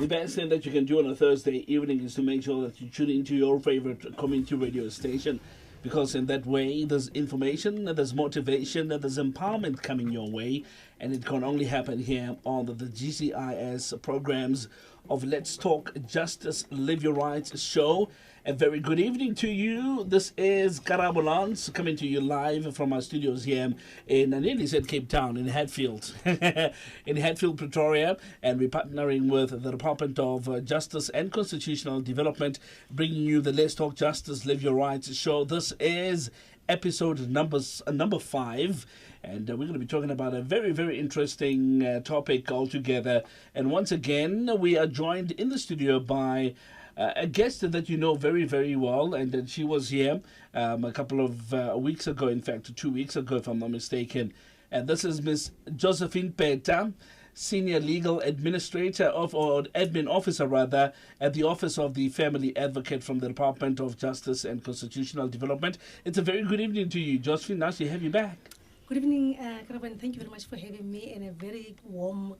The best thing that you can do on a Thursday evening is to make sure that you tune into your favorite community radio station, because in that way there's information, there's motivation, there's empowerment coming your way, and it can only happen here on the GCIS programs of Let's Talk Justice, Live Your Rights show. A very good evening to you. This is Karabolance coming to you live from our studios here in, I nearly said Cape Town, in Hatfield, in Hatfield, Pretoria, and we're partnering with the Department of Justice and Constitutional Development, bringing you the Let's Talk Justice, Live Your Rights show. This is episode number 5. And we're going to be talking about a very, very interesting topic altogether. And once again, we are joined in the studio by a guest that you know very, very well. And that she was here a couple of weeks ago, in fact, 2 weeks ago, if I'm not mistaken. And this is Miss Josephine Peta, Senior Legal Administrator or Admin Officer, rather, at the Office of the Family Advocate from the Department of Justice and Constitutional Development. It's a very good evening to you, Josephine. Nice to have you back. Good evening, Karaban. Thank you very much for having me, and a very warm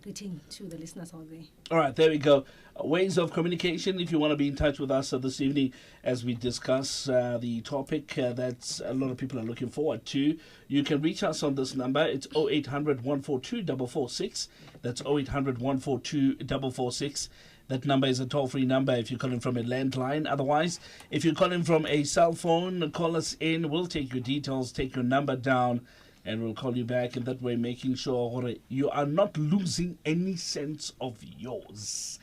greeting to the listeners out there. All right, there we go. Ways of communication, if you want to be in touch with us this evening as we discuss the topic that a lot of people are looking forward to, you can reach us on this number. It's 0800 142 446. That's 0800 142 446. That number is a toll-free number if you're calling from a landline. Otherwise, if you're calling from a cell phone, call us in. We'll take your details, take your number down, and we'll call you back. In that way, making sure you are not losing any sense of yours.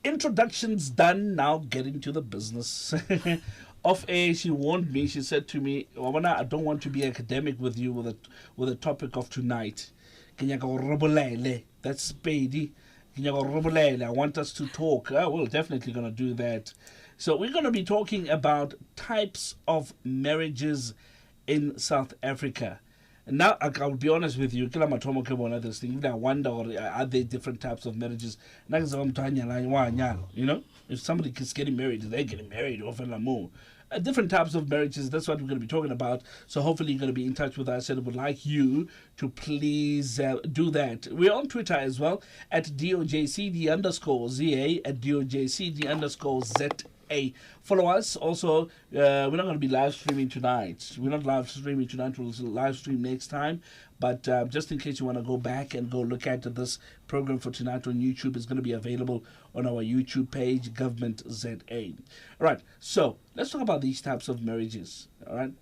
Introductions done. Now getting to the business. Off air, she warned me. She said to me, "Wabona, I don't want to be academic with you with the topic of tonight. That's Spady. I want us to talk." We're definitely going to do that. So we're going to be talking about types of marriages in South Africa. And now, I'll be honest with you, I wonder, are there different types of marriages? You know, if somebody is getting married, they're getting married. Different types of marriages, that's what we're going to be talking about. So hopefully you're going to be in touch with us, and would like you to please do that. We're on Twitter as well, at DOJCD_ZA, at DOJCD_ZA. Follow us. Also, we're not going to be live streaming tonight. We're not live streaming tonight. We'll live stream next time. But just in case you want to go back and go look at this program for tonight on YouTube, it's going to be available on our YouTube page, Government ZA. All right. So let's talk about these types of marriages. All right.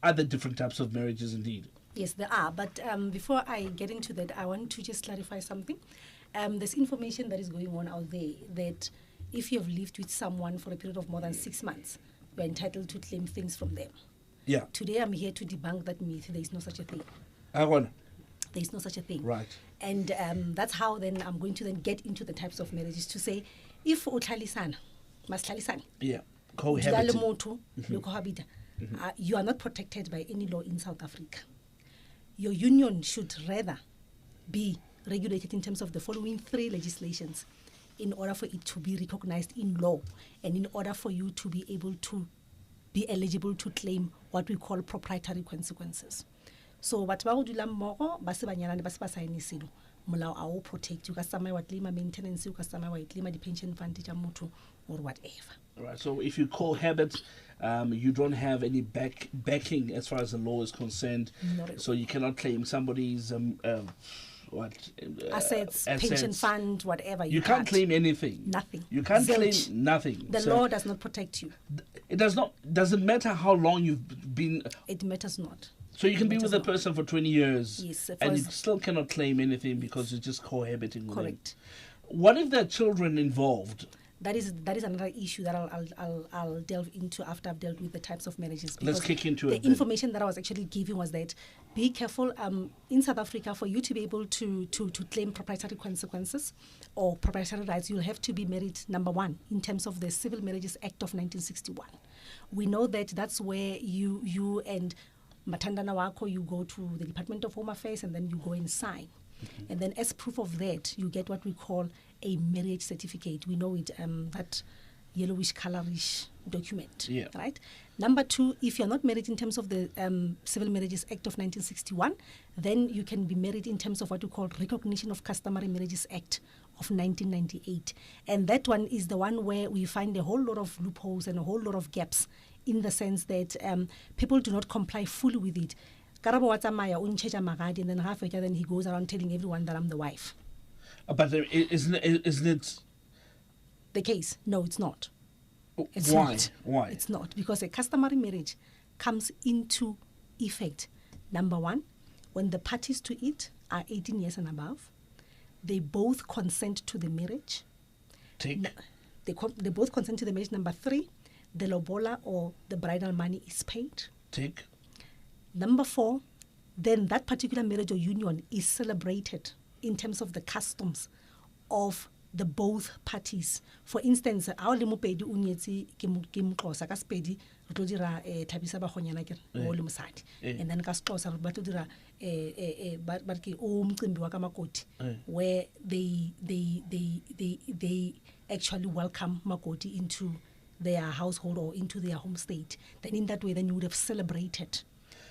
Are there different types of marriages indeed? Yes, there are. But before I get into that, I want to just clarify something. There's information that is going on out there that if you have lived with someone for a period of more than 6 months, you are entitled to claim things from them. Yeah. Today I'm here to debunk that myth. There is no such a thing. There is no such a thing. Right. And that's how then I'm going to then get into the types of marriages to say, if utlalisana, maslalisana. Yeah. Cohabiting. You are not protected by any law in South Africa. Your union should rather be regulated in terms of the following 3 legislations in order for it to be recognized in law, and in order for you to be able to be eligible to claim what we call proprietary consequences. So batho ba go dula mmogo ba se banyalane ba se ba saene selo, molao a o protect you, ka samaya wa claim maintenance, you ka samaya wa claim di pension fund tsa motho or whatever. All right. So if you cohabit, you don't have any backing as far as the law is concerned. So you cannot claim somebody's assets, pension fund, whatever. You can't claim anything. Nothing. You can't claim nothing. The law does not protect you. It does not. Doesn't matter how long you've been. It matters not. So you can be with a person for 20 years, yes, and you still cannot claim anything because you're just cohabiting with them. Correct. What if there are children involved? That is another issue that I'll delve into after I've dealt with the types of marriages. Let's kick into it. The information that I was actually giving was that be careful in South Africa, for you to be able to claim proprietary consequences or proprietary rights, you'll have to be married, number one, in terms of the Civil Marriages Act of 1961. We know that that's where you and Matandana Wako, you go to the Department of Home Affairs and then you go and sign. Mm-hmm. And then as proof of that, you get what we call a marriage certificate. We know it that yellowish, colorish document, Yeah. right? Number 2, if you're not married in terms of the Civil Marriages Act of 1961, then you can be married in terms of what we call Recognition of Customary Marriages Act of 1998. And that one is the one where we find a whole lot of loopholes and a whole lot of gaps, in the sense that people do not comply fully with it. Karabo wa tsamaya, o ntshetsa magadi, and then half later, then he goes around telling everyone that I'm the wife. But isn't it The case? No, it's not. It's why? not. Why? It's not, because a customary marriage comes into effect, number 1, when the parties to it are 18 years and above. They both consent to the marriage. Tick. They both consent to the marriage. Number 3, the lobola or the bridal money is paid. Tick. Number 4, then that particular marriage or union is celebrated in terms of the customs of the both parties. For instance, our lemopedi unyetsi ke mxhosa ka Sepedi re tlo dira thabisa ba gonyana ke o le mosadi, and then ka Xhosa re ba tlo dira ba ke o mcimbi wa ka makoti, where they actually welcome makoti into their household or into their home state. Then in that way, then you would have celebrated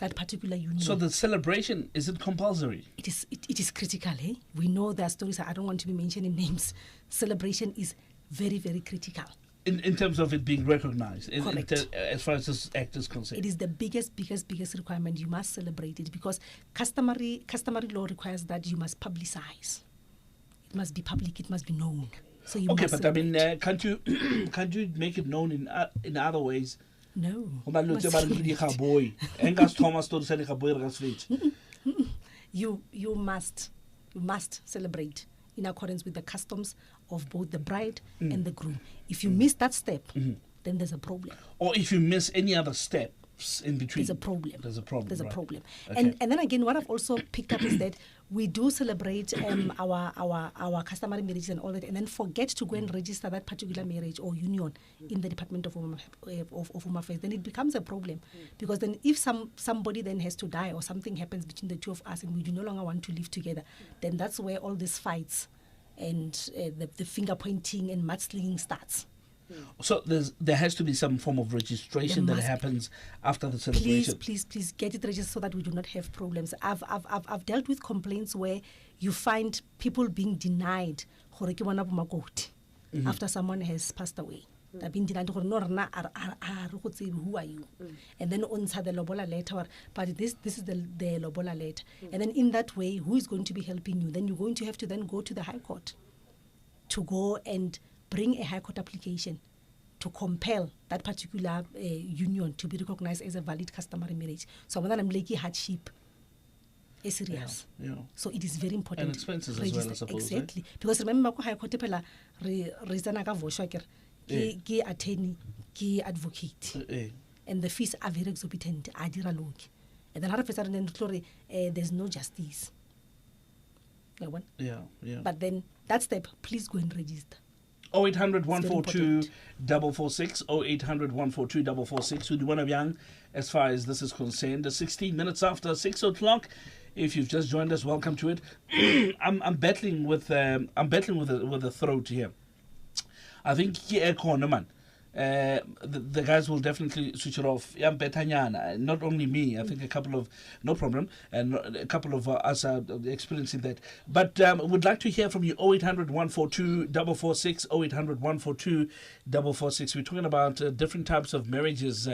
that particular union. So the celebration, is it compulsory? It is critical. We know there are stories. I don't want to be mentioning names. Celebration is very, very critical. In terms of it being recognized, Correct. As far as this act is concerned. It is the biggest requirement. You must celebrate it, because customary law requires that you must publicize. It must be public. It must be known. So you okay, must but celebrate. I mean, can't you make it known in other ways? No. You must celebrate in accordance with the customs of both the bride and the groom. If you miss that step, then there's a problem. Or if you miss any other steps in between, There's a problem. There's a problem. There's right. a problem. Okay. And then again, what I've also picked up is that we do celebrate our customary marriages and all that, and then forget to go and register that particular marriage or union in the Department of Home Affairs. Then it becomes a problem, because then if somebody then has to die or something happens between the two of us and we do no longer want to live together, then that's where all these fights and the finger pointing and mudslinging starts. So there has to be some form of registration that happens after the celebration. Please get it registered so that we do not have problems. I've dealt with complaints where you find people being denied after someone has passed away. They've been denied. Who are you? And then on the lobola letter, but this is the lobola letter. And then in that way, who is going to be helping you? Then you're going to have to then go to the High Court to go and bring a High Court application to compel that particular union to be recognized as a valid customary marriage. So when I'm like hardship is serious. Yeah. So it is very important. And expenses as well, I suppose. Exactly. Because remember, High Court pela reason ka voshwaker ke attorney, ke advocate. And the fees are very exorbitant. And then there's no justice. Yeah. But then that step, please go and register. 0800 142 446 0800 142 446. Who do you want to young as far as this is concerned? 16 minutes after 6 o'clock. If you've just joined us, welcome to it. I'm battling with the throat here. I think the guys will definitely switch it off. Not only me, I think a couple of, no problem, and a couple of us are experiencing that. But would like to hear from you. 0800 142 446 0800 142 446. We're talking about different types of marriages.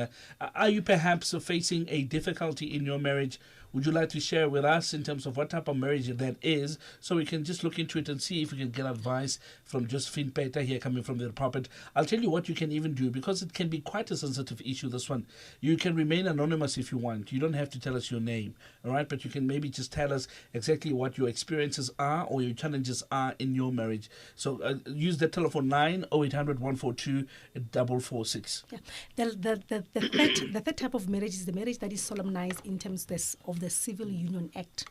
Are you perhaps facing a difficulty in your marriage? Would you like to share with us in terms of what type of marriage that is, so we can just look into it and see if we can get advice from Josephine Peta here coming from the department. I'll tell you what you can even do, because it can be quite a sensitive issue, this one. You can remain anonymous if you want. You don't have to tell us your name, all right? But you can maybe just tell us exactly what your experiences are or your challenges are in your marriage. So use the telephone line 0800 142 446. Yeah. The third type of marriage is the marriage that is solemnized in terms of the Civil Union Act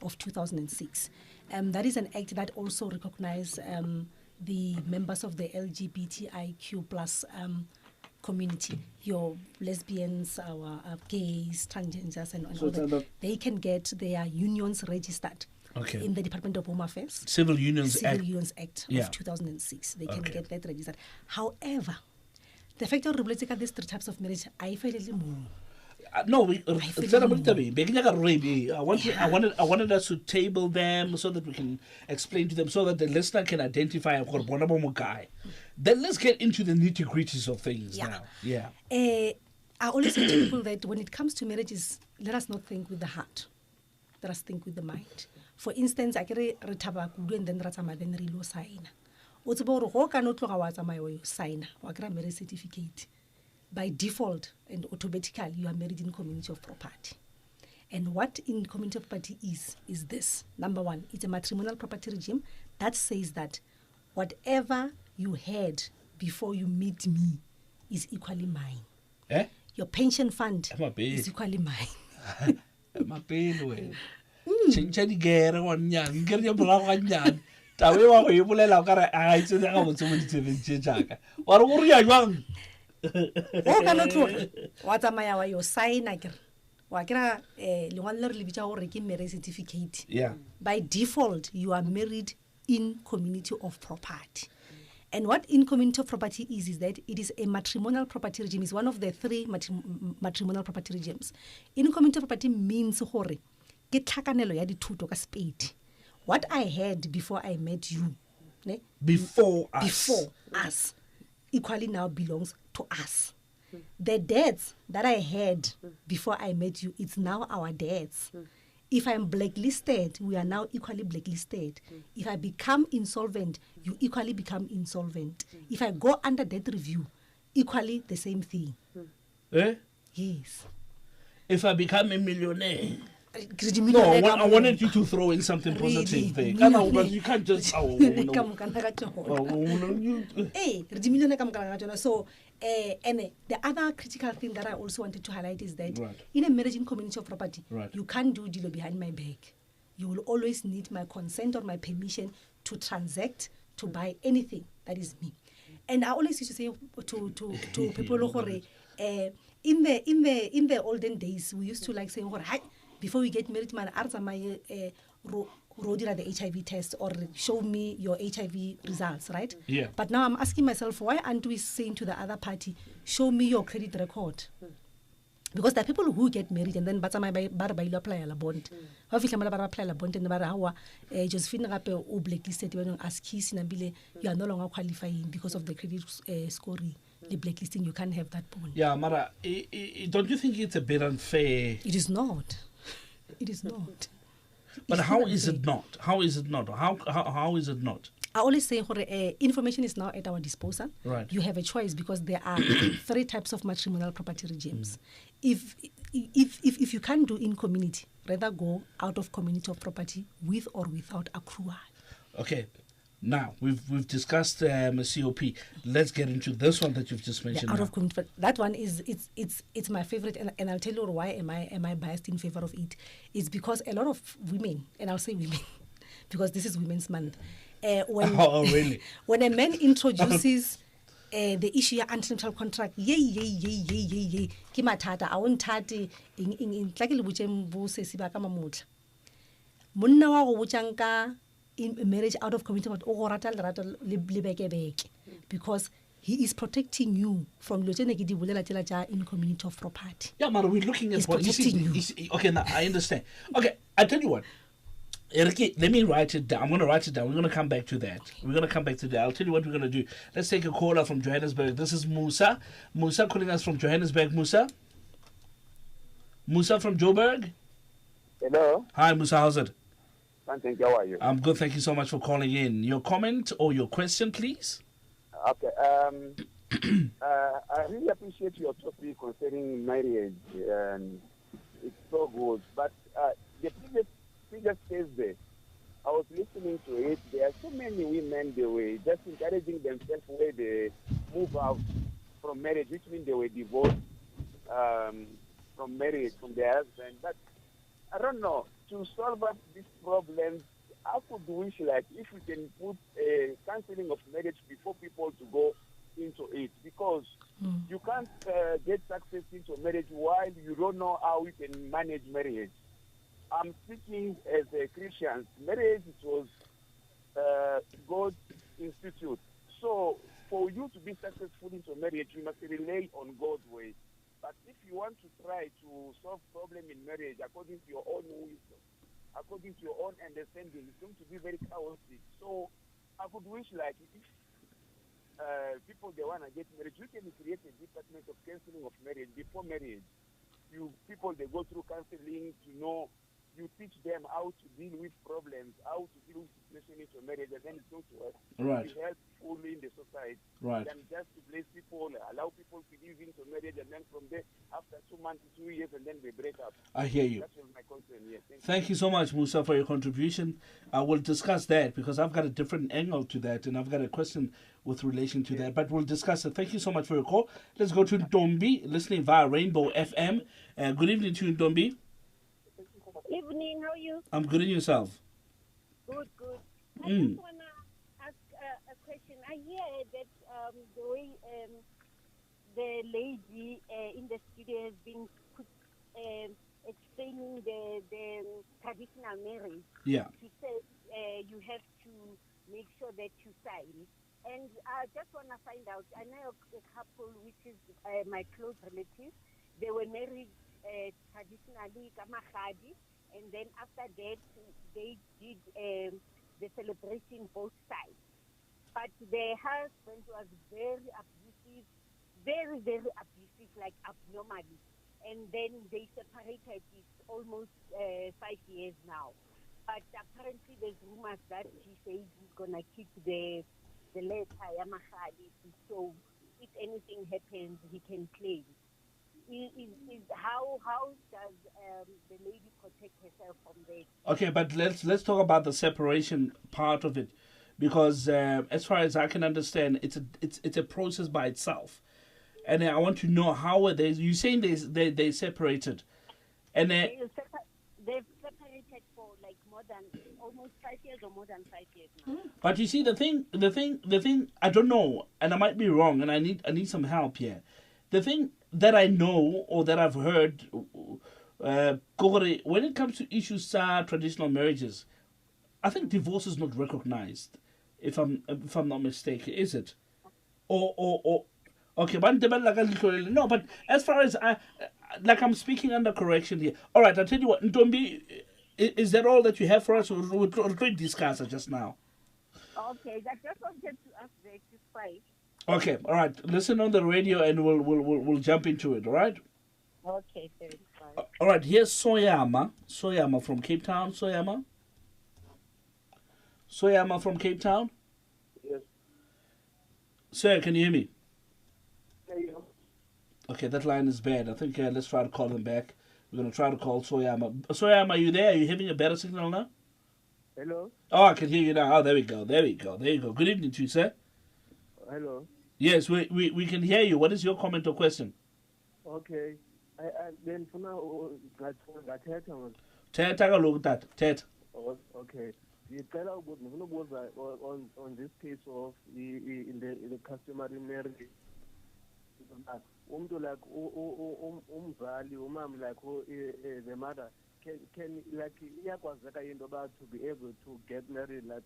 of 2006. That is an act that also recognizes the members of the LGBTIQ plus community, your lesbians, our gays, transgenders, and all that. They can get their unions registered in the Department of Home Affairs. Civil Unions Act of 2006. They can get that registered. However, The fact that we these three types of marriage, I feel more. No, I wanted us to table them so that we can explain to them, so that the listener can identify. Then let's get into the nitty-gritties of things now. Yeah. I always say to people that when it comes to marriages, let us not think with the heart. Let us think with the mind. For instance, I get a retabakudu and then then relo sign. What's about how can not sign or marriage certificate? By default and automatically, you are married in community of property. And what in community of property is this. Number one, it's a matrimonial property regime that says that whatever you had before you meet me is equally mine. Eh? Your pension fund is equally mine. Certificate. Yeah. By default, you are married in community of property. And what in community of property is that it is a matrimonial property regime. It's one of the three matrimonial property regimes. In community of property means what I had before I met you, before us, equally now belongs to us. The debts that I had before I met you, it's now our debts. If I'm blacklisted, we are now equally blacklisted. If I become insolvent, you equally become insolvent. If I go under debt review, equally the same thing. Eh? Yes. If I become a millionaire. No, I wanted you to throw in something positive there. But you can't just. So, and the other critical thing that I also wanted to highlight is that right. in a marriage in community of property, right. you can't do deal behind my back. You will always need my consent or my permission to transact, to buy anything that is me. And I always used to say to people, in the olden days, we used to like say, before we get married, man, the HIV test or show me your HIV results, right? Yeah. But now I'm asking myself, why aren't we saying to the other party, show me your credit record? Because there are people who get married and then apply a bond. Apply a bond and Josephine blacklisted when ask his you are no longer qualifying because of the credit scoring. The blacklisting, you can't have that bond. Yeah, Mara, don't you think it's a bit unfair? It is not. It is not. But how is it not? How is it not? How is it not? I always say information is now at our disposal. Right. You have a choice because there are three types of matrimonial property regimes. If you can't do in community, rather go out of community of property with or without accrual. Okay. Now we've discussed COP. Let's get into this one that you've just mentioned. Out of community, that one is it's my favorite, and I'll tell you why am I biased in favor of it. It's because a lot of women, and I'll say women, because this is Women's Month. Really? When a man introduces the issue of antenatal contract, yay. Kimatata, I won't tate in like Lubujem se Sibaka Mamut. Munna wa wuchanka in marriage out of community because he is protecting you from in community of property. Yeah, but we're looking at what you see. Okay, now I understand. Okay, I tell you what. Eriki, let me write it down. I'm going to write it down. We're going to come back to that. I'll tell you what we're going to do. Let's take a caller from Johannesburg. This is Musa. Musa calling us from Johannesburg. Musa from Joburg. Hello. Hi, Musa. How's it? Thank you. How are you? I'm good. Thank you so much for calling in. Your comment or your question, please? Okay. I really appreciate your topic concerning marriage. It's so good. But the previous case there, I was listening to it. There are so many women, they were just encouraging themselves where they move out from marriage, which means they were divorced from marriage, from their husband. But I don't know, to solve up these problems, I could wish like if we can put a counseling of marriage before people to go into it, because you can't get success into marriage while you don't know how we can manage marriage. I'm speaking as a Christian. Marriage was God's institute. So for you to be successful into marriage, you must rely on God's way. But if you want to try to solve problem in marriage according to your own wisdom, according to your own understanding, it's going to be very chaotic. So I would wish like if people they want to get married, you can create a department of counseling of marriage before marriage. People they go through counseling to know. You teach them how to deal with problems, how to deal with situations into marriage, and then it's going to work. Right. To help fully in the society. Right. Than just to bless people, allow people to live into marriage, and then from there, after 2 months, 2 years, and then they break up. I hear you. That was my concern. Yes. Thank you so much, Musa, for your contribution. I will discuss that because I've got a different angle to that, and I've got a question with relation to that. But we'll discuss it. Thank you so much for your call. Let's go to Ntombi, listening via Rainbow FM. Good evening to you, Ntombi. Evening, how are you? I'm good, and yourself? Good. I just want to ask a question. I hear that the way the lady in the studio has been explaining the traditional marriage. Yeah. She said you have to make sure that you sign. And I just want to find out, I know a couple which is my close relative. They were married traditionally, Kamahadi. And then after that, they did the celebration both sides. But the husband was very abusive, very, very abusive, like abnormally. And then they separated. It's almost 5 years now. But apparently there's rumors that he says he's going to keep the letter, Yamahadi, so if anything happens, he can claim. How does the lady protect herself from that? Okay, but let's talk about the separation part of it, because as far as I can understand, it's a process by itself, and I want to know how are they. You saying they separated, and they've separated for like more than almost 5 years or more than 5 years now. But you see the thing. I don't know, and I might be wrong, and I need some help here. The thing that I know or that I've heard, when it comes to issues traditional marriages, I think divorce is not recognized. If I'm not mistaken, is it? Or okay, but no. But as far as I'm speaking under correction here. All right, I'll tell you what, Ntombi, is that all that you have for us? We'll discuss it just now. Okay, I just wanted to ask that. It's fine. Okay, all right. Listen on the radio, and we'll jump into it. All right. Okay, very fine. All right. Here's Soyama from Cape Town. Soyama from Cape Town. Yes. Sir, can you hear me? Yeah. Okay, that line is bad. I think let's try to call him back. We're gonna try to call Soyama. Soyama, are you there? Are you having a better signal now? Hello. Oh, I can hear you now. Oh, there we go. Good evening to you, sir. Hello. Yes, we can hear you. What is your comment or question? Okay. Then for now, Teta. Okay. On this case of in the customary marriage. Like umzali umam like the mother can like iyakwazeka into about to be able to get married like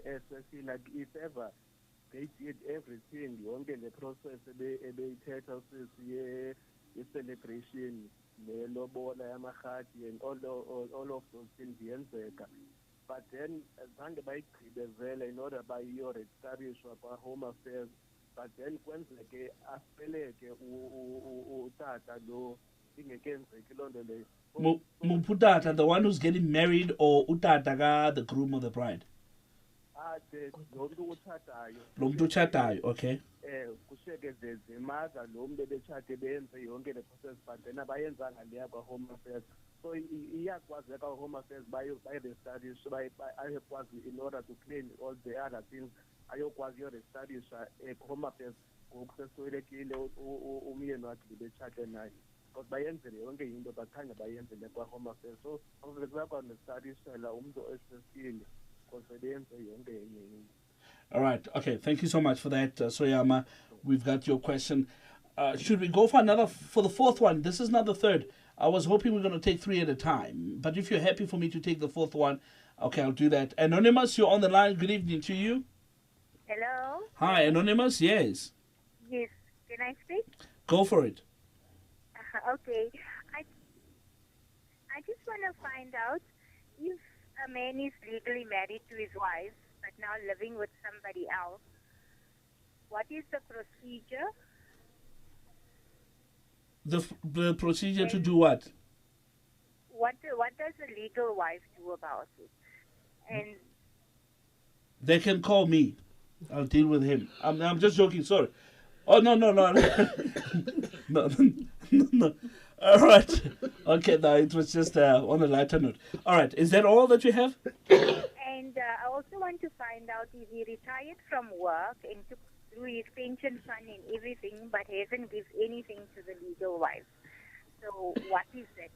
especially like if ever they did everything yonke the process ebeyithetha sisi celebration le lobola yamahati and all of those things yenzeka, but then zange bayigqibezele in order bayoregistarishwa kwa-home affairs, but then kwenzeke asipeleke utata lo ingekenzeki loo nto leyo. Muputata, the one who's getting married, or utata ka the groom or the bride? Lo mntu utshatayo, okay. Kushiyeke zemaza lo mntu ebetshate benze yonke le process, but then abayenzanga leya kwa-home affairs. So iyakwazeka home affairs bayiregistarishwe ayekwazi in order to claim all the other things ayokwazi uyoregistarishwa home affairs ngokuseswelekile umyeni wakhe libetshate naye, because bayenzele yonke into bakhange bayenzele kwa-home affairs. So bayakwaregistarishela umntu esesile because beyenze yonke enye into. All right. Okay. Thank you so much for that, Soyama. We've got your question. Should we go for the fourth one? This is not the third. I was hoping we're going to take three at a time. But if you're happy for me to take the fourth one, okay, I'll do that. Anonymous, you're on the line. Good evening to you. Hello. Hi, Anonymous. Yes. Yes. Can I speak? Go for it. Okay. I just want to find out if a man is legally married to his wife but now living with somebody else, what is the procedure? The procedure to do what? What does a legal wife do about it? And They can call me. I'll deal with him. I'm just joking. Sorry. Oh, no. No. All right. Okay, no, it was just on a lighter note. All right. Is that all that you have? and I also want to find out if he retired from work and took through his pension fund and everything, but hasn't given anything to the legal wife. So what is that?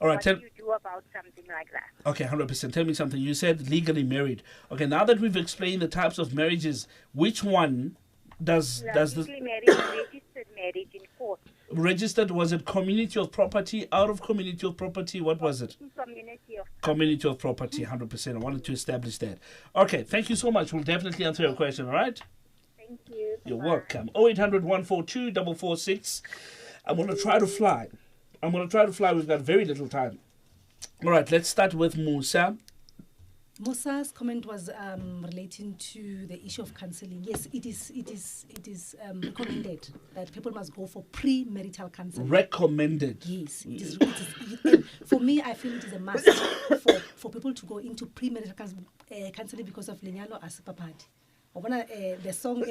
All right. What do you do about something like that? Okay, 100%. Tell me something. You said legally married. Okay, now that we've explained the types of marriages, which one does legally married and registered marriage in court? Registered, was it community of property, out of community of property? What was it? Community of property, 100%. I wanted to establish that. Okay, thank you so much. We'll definitely answer your question, all right? Thank you. You're welcome. 0800 142 446. I'm going to try to fly. We've got very little time. All right, let's start with Musa. Musa's comment was relating to the issue of counselling. Yes, it is recommended that people must go for premarital counselling. Recommended. Yes, it is. For me, I feel it is a must for people to go into premarital counselling because of lenyalo asipapadi. The song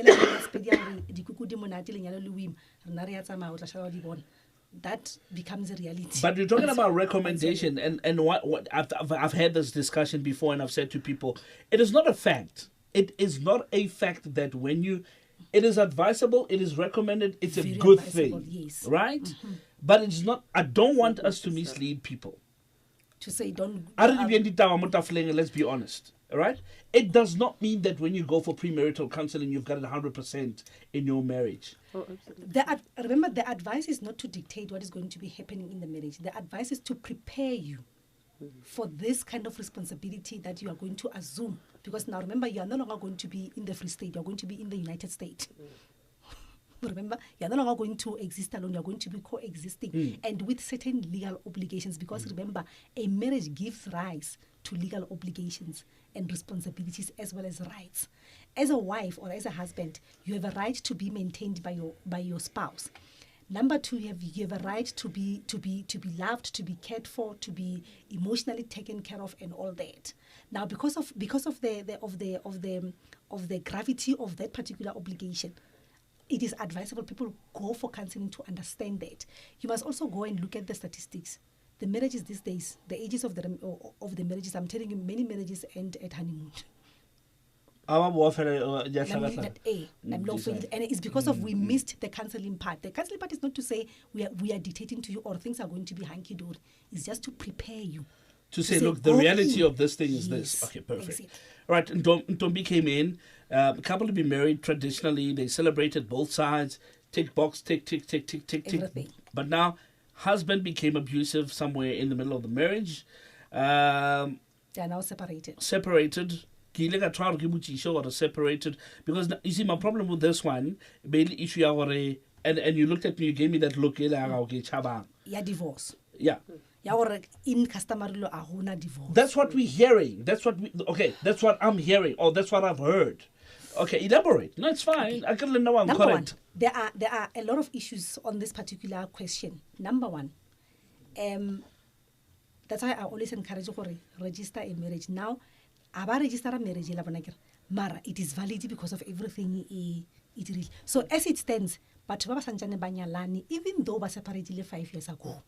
that becomes a reality. But you're talking about recommendation, and what I've had this discussion before, and I've said to people, it is not a fact. It is not a fact that it is advisable, it is recommended, it's a good thing, yes. Right? Mm-hmm. But it's not. I don't want us to mislead people. To say don't. Let's be honest. All right? It does not mean that when you go for premarital counseling, you've got it 100% in your marriage. Oh, remember, the advice is not to dictate what is going to be happening in the marriage. The advice is to prepare you for this kind of responsibility that you are going to assume. Because now, remember, you are no longer going to be in the Free State. You are going to be in the United States. Remember, you're no longer going to exist alone. You're going to be coexisting and with certain legal obligations. Because remember, a marriage gives rise to legal obligations and responsibilities as well as rights. As a wife or as a husband, you have a right to be maintained by your spouse. Number two, you have a right to be loved, to be cared for, to be emotionally taken care of, and all that. Now, because of the gravity of that particular obligation, it is advisable people go for counseling to understand that. You must also go and look at the statistics. The marriages these days, the ages of the marriages, I'm telling you, many marriages end at honeymoon. And it's because of we missed the counseling part. The counseling part is not to say we are dictating to you or things are going to be hunky-dory. It's just to prepare you. To say, look, the reality of this thing is this. Okay, perfect. Exactly. All right, Ntombi came in. A couple to be married traditionally. They celebrated both sides. Tick box, tick, tick, tick, tick, tick, tick. Everything. But now, husband became abusive somewhere in the middle of the marriage. They are now separated. Separated. Or separated. Because, you see, my problem with this one, issue and you looked at me, you gave me that look. Yeah, divorce. Yeah. In customary law, divorce. That's what we're hearing. That's what I'm hearing, or that's what I've heard. Okay, elaborate. No, it's fine. Okay. I can know I'm Number correct. One, there are a lot of issues on this particular question. Number one, that's why I always encourage you to register a marriage. Now, I register a marriage, Mara, it is valid because of everything it really. So as it stands, but even though we separated 5 years ago,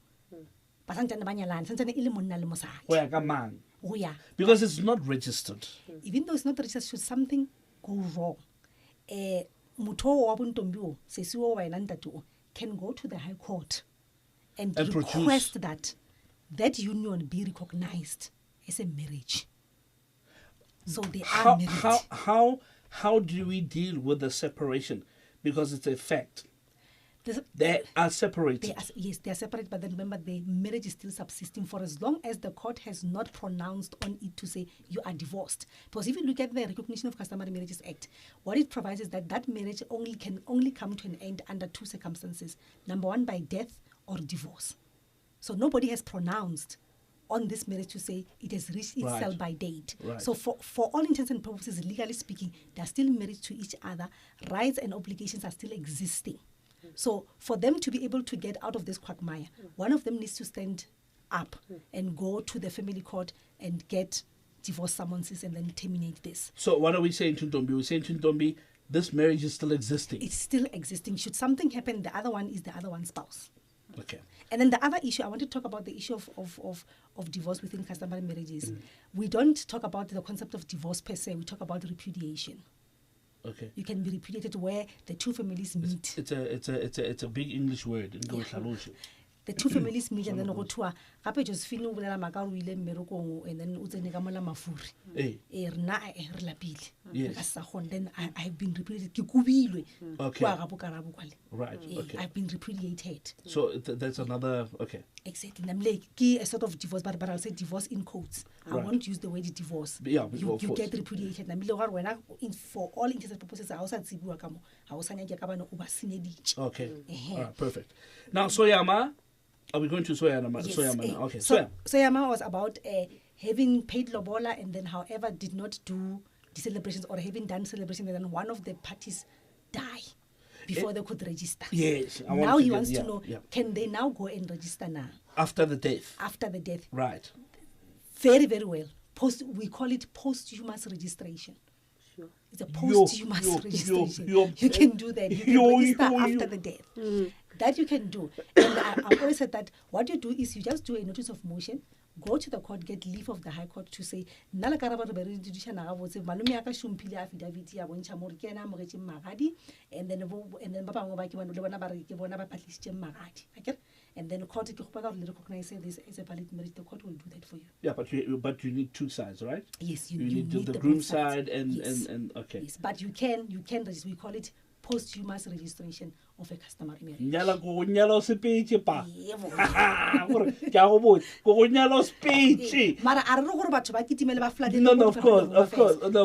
because it's not registered. Even though it's not registered, should something go wrong, can go to the High Court and request that union be recognized as a marriage. So they are married. How do we deal with the separation? Because it's a fact. They are separated. Yes, they are separate, but then remember the marriage is still subsisting for as long as the court has not pronounced on it to say you are divorced. Because if you look at the Recognition of Customary Marriages Act, what it provides is that marriage can only come to an end under two circumstances. Number one, by death or divorce. So nobody has pronounced on this marriage to say it has reached its sell-by date. Right. So for all intents and purposes, legally speaking, they are still married to each other. Rights and obligations are still existing. So for them to be able to get out of this quagmire, one of them needs to stand up and go to the family court and get divorce summonses and then terminate this. So what are we saying to Ntombi? We're saying to Ntombi, this marriage is still existing. It's still existing. Should something happen, the other one is the other one's spouse. Okay. And then the other issue, I want to talk about the issue of divorce within customary marriages. We don't talk about the concept of divorce per se. We talk about repudiation. Okay. You can be repudiated where the two families meet. It's a big English word. The two families meet and then go to gape Josephine o bolela maka o ile mmerekong and then o tsene ka mola mafuri. Rena re lapile. Yes. Then I have been repudiated. Ke kubilwe. Okay. Right. Okay. I've been repudiated. So that's another. Okay. Exactly. I'm like a sort of divorce, but I'll say divorce in quotes. I won't use the word divorce. Yeah, you get repudiated. For all intents and purposes, okay. Perfect. Now, Soyama, are we going to Soyama? Yes, Soyama. Okay. Soyama was about having paid lobola and then, however, did not do the celebrations or having done celebrations, and then one of the parties die before they could register. Yes. Now he wants to know, can they now go and register now? After the death. After the death. Right. Very, very well. We call it posthumous registration. Sure. It's a posthumous registration. You can do that. You can register after the death. That you can do. And I've always said that what you do is you just do a notice of motion, go to the court, get leave of the High Court to say, and then the court recognize this as a valid marriage. The court will do that for you. Yeah, but you need two sides, right? Yes, you need the groom side and okay. Yes, but you can register. We call it posthumous registration of a customary marriage. No, of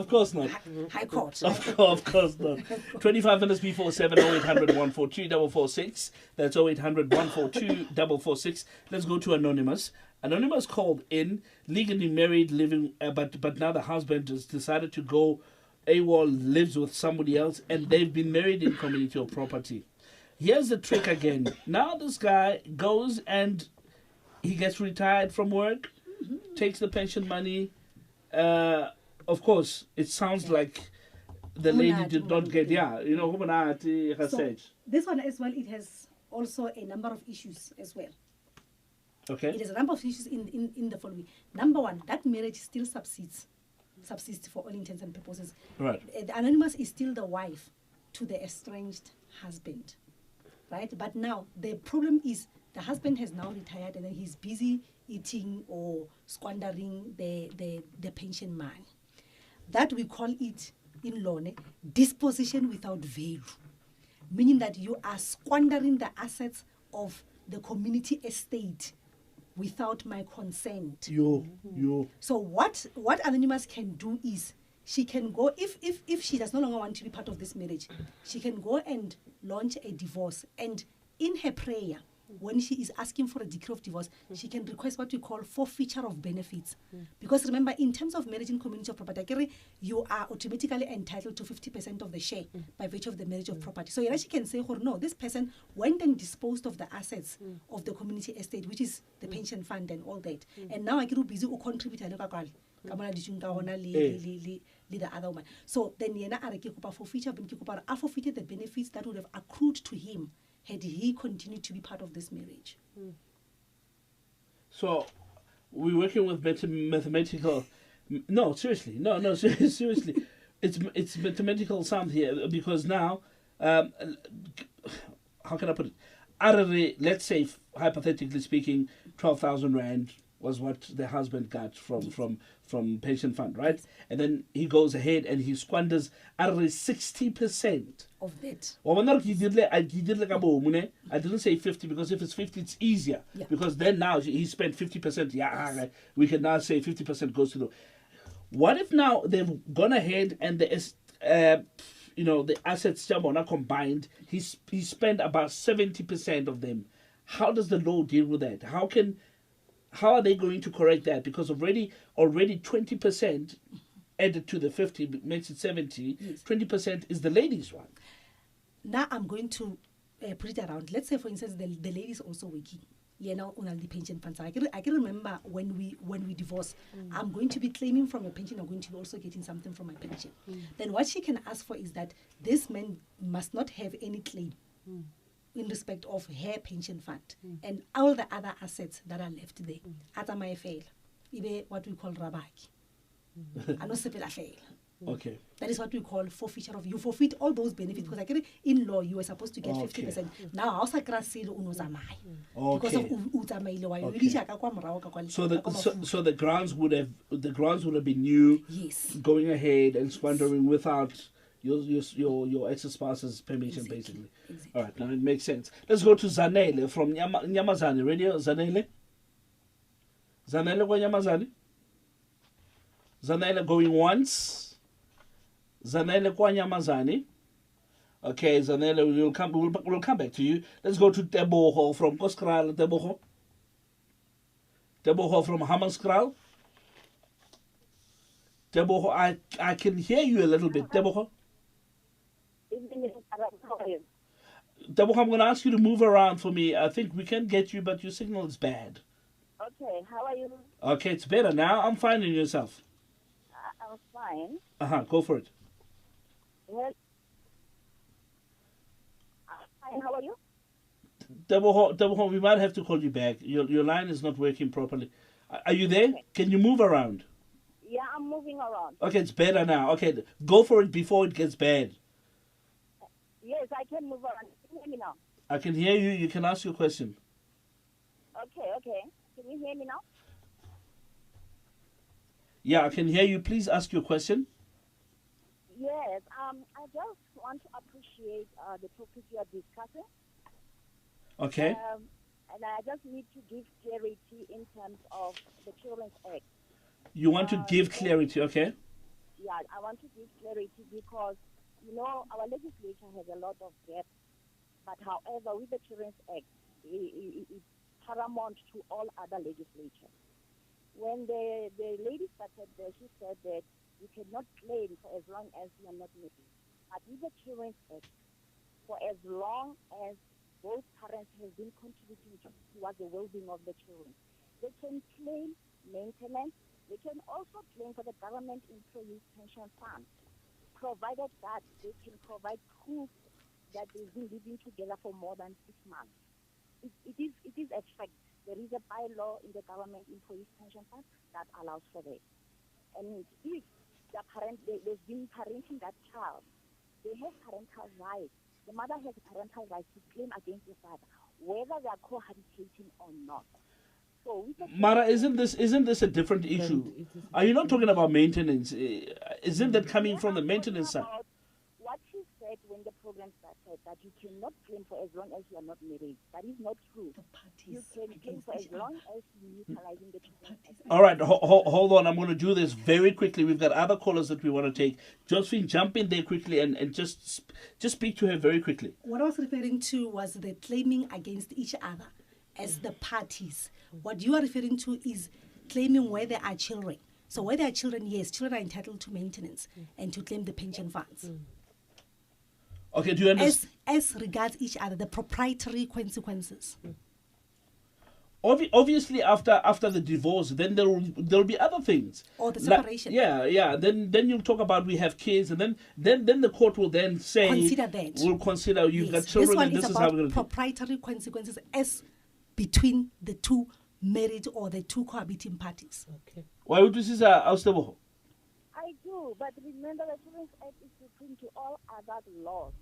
course not. High Court. Of course not. 25 minutes before 7, 0800 142 446. That's 0800 142 446. Let's go to Anonymous. Anonymous called in, legally married, living, but now the husband has decided to go AWOL, lives with somebody else, and they've been married in community or property. Here's the trick again. Now this guy goes and he gets retired from work, takes the pension money. Of course, it sounds like the lady did not get, So this one as well, it has also a number of issues as well. Okay. It has a number of issues in the following. Number one, that marriage still subsists for all intents and purposes. Right. The anonymous is still the wife to the estranged husband, right? But now the problem is the husband has now retired and then he's busy eating or squandering the pension money. That we call it in law disposition without value, meaning that you are squandering the assets of the community estate without my consent. So what Anonymous can do is she can go, if she does no longer want to be part of this marriage, she can go and launch a divorce. And in her prayer, when she is asking for a decree of divorce, she can request what we call forfeiture of benefits. Because remember, in terms of marriage in community of property, you are automatically entitled to 50% of the share by virtue of the marriage of property. So she can say, no, this person went and disposed of the assets of the community estate, which is the pension fund and all that. And now I get busy to contribute the other one. So then I forfeited the benefits that would have accrued to him had he continued to be part of this marriage. So we're working with mathematical. No, seriously, seriously, it's mathematical sum here because now, how can I put it? Let's say hypothetically speaking, 12,000 rand was what the husband got from pension fund, right? And then he goes ahead and he squanders 60% of that. I didn't say 50 because if it's 50, it's easier. Yeah. Because then now he spent 50%. Yeah, we can now say 50% goes to the. What if now they've gone ahead and the assets are combined? He spent about 70% of them. How does the law deal with that? How are they going to correct that? Because already 20% added to the 50 makes it 70. Yes. 20% is the ladies' one. Now I'm going to put it around. Let's say, for instance, the ladies also working. The pension funds. I can remember when we divorce, I'm going to be claiming from a pension. I'm going to be also getting something from my pension. Then what she can ask for is that this man must not have any claim in respect of her pension fund and all the other assets that are left there. Ata my fail, ibe what we call rabaki. I know sepela fail. Okay. That is what we call forfeiture of. You forfeit all those benefits because in law you were supposed to get 50%. Now also krasile unozamai. Because of uzamaile wa you. So the grounds would have been you going ahead and squandering without your ex-spouse's permission, basically. Exactly. All right, now it makes sense. Let's go to Zanele from Nyamazane Radio. Zanele kwa Nyamazane. Zanele going once. Zanele kwa Nyamazane. Okay, Zanele, we'll come back to you. Let's go to Teboho from Koskral. Teboho from Hammerskral. Teboho, I can hear you a little bit. Teboho. Teboho, I'm going to ask you to move around for me. I think we can get you, but your signal is bad. Okay, how are you? Okay, it's better now. I'm finding yourself. I'm fine. Go for it. Well, I'm fine. How are you? Teboho, we might have to call you back. Your line is not working properly. Are you there? Okay. Can you move around? Yeah, I'm moving around. Okay, it's better now. Okay, go for it before it gets bad. Yes, I can move around. Can you hear me now? I can hear you. You can ask your question. Okay. Can you hear me now? Yeah, I can hear you. Please ask your question. Yes, I just want to appreciate the topic you are discussing. Okay. And I just need to give clarity in terms of the Children's Act. You want to give clarity, okay? Yeah, I want to give clarity because, our legislature has a lot of gaps. But however, with the Children's Act, it's paramount to all other legislation. When the lady started there, she said that you cannot claim for as long as you are not married. But with the Children's Act, for as long as both parents have been contributing towards the well-being of the children, they can claim maintenance. They can also claim for the government employees pension fund, provided that they can provide proof that they've been living together for more than 6 months. It is a fact. There is a bylaw in the government employees pension fund that allows for that. And if the parent they've been parenting that child, they have parental rights. The mother has parental rights to claim against the father, whether they are cohabitating or not. So Mara, isn't this a different issue? Are you not talking about maintenance? Isn't that coming from the maintenance side? What she said when the program started, that you cannot claim for as long as you are not married. That is not true. You can claim for as long as you're utilizing the children. All right, hold on. I'm going to do this very quickly. We've got other callers that we want to take. Josephine, jump in there quickly and just speak to her very quickly. What I was referring to was the claiming against each other as the parties. What you are referring to is claiming where there are children. So where there are children, yes, children are entitled to maintenance and to claim the pension funds. Okay, do you understand? As regards each other, the proprietary consequences. Obviously, after the divorce, then there'll be other things. Or the separation. Then you'll talk about we have kids, and then the court will then say consider that. We'll consider you've got children. This one and this is is about how we're proprietary consequences as between the two married or the two cohabiting parties. Okay. Why would you say that? I do, but remember the Children's Act is supreme to all other laws.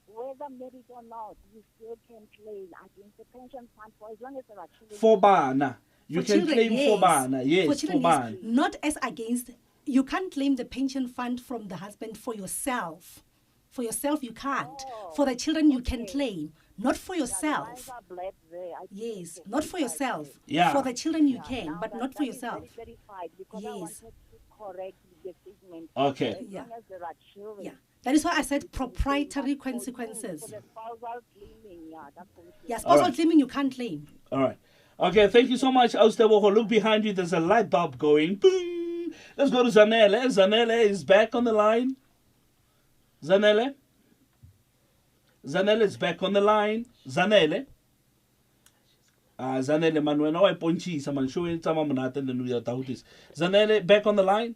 whether married or not, you still can claim against the pension fund for as long as there are children. For bana. You For can children, claim yes. for bana. Yes, For for children, bana. yes. Not as against. You can't claim the pension fund from the husband for yourself. For yourself, you can't. Oh, For the children, you can okay. claim. Not for The yourself. lines are black there. I Yes, think not for yourself. Yeah. For the children, you Yeah, can, now but that- not for that is yourself. very verified because I Yes. wanted to correct the statement. Okay. As Yeah. long as there are children. Yeah. That is why I said you can claim, proprietary but for you, consequences. For the spousal claiming, yeah, that's what Yeah, All spousal right. claiming, you can't claim. All right. Okay, thank you so much, Austeboho. Look behind you. There's a light bulb going. Boom. Let's go to Zanele. Zanele is back on the line. Zanele? Zanele is back on the line. Zanele? Zanele, man, when I ponchisa, man, showing some of that and then we are tautis. Zanele, back on the line?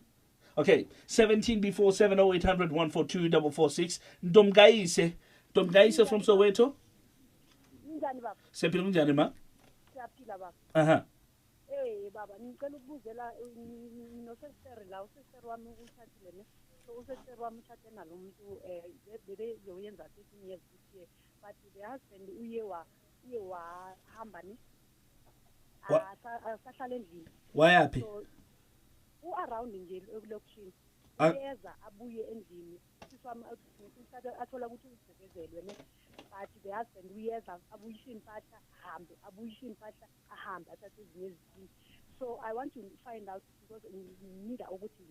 Okay, 17 before 70800 142 446. Domgaise from Soweto? Njani baba? Sepilum Janima? Siyaphila baba. Uh-huh. Baba, ngicela ukubuzela unosestere la usestere wami uthathile ne. So usestere wami uthathe nalo muntu bebezoyenza 13 years this year. But the husband uye wahamba ne. Asahlala endlini. Wayaphi? So around nje ekulokishini. Ah. Uyeza abuye endlini. Siswami athola ukuthi uzisekezelwe ne. But the husband uyeza abuyisha impahla ahambe abuyisha impahla ahambe athathe ezinye izinto. So I want to find out because ngida ukuthi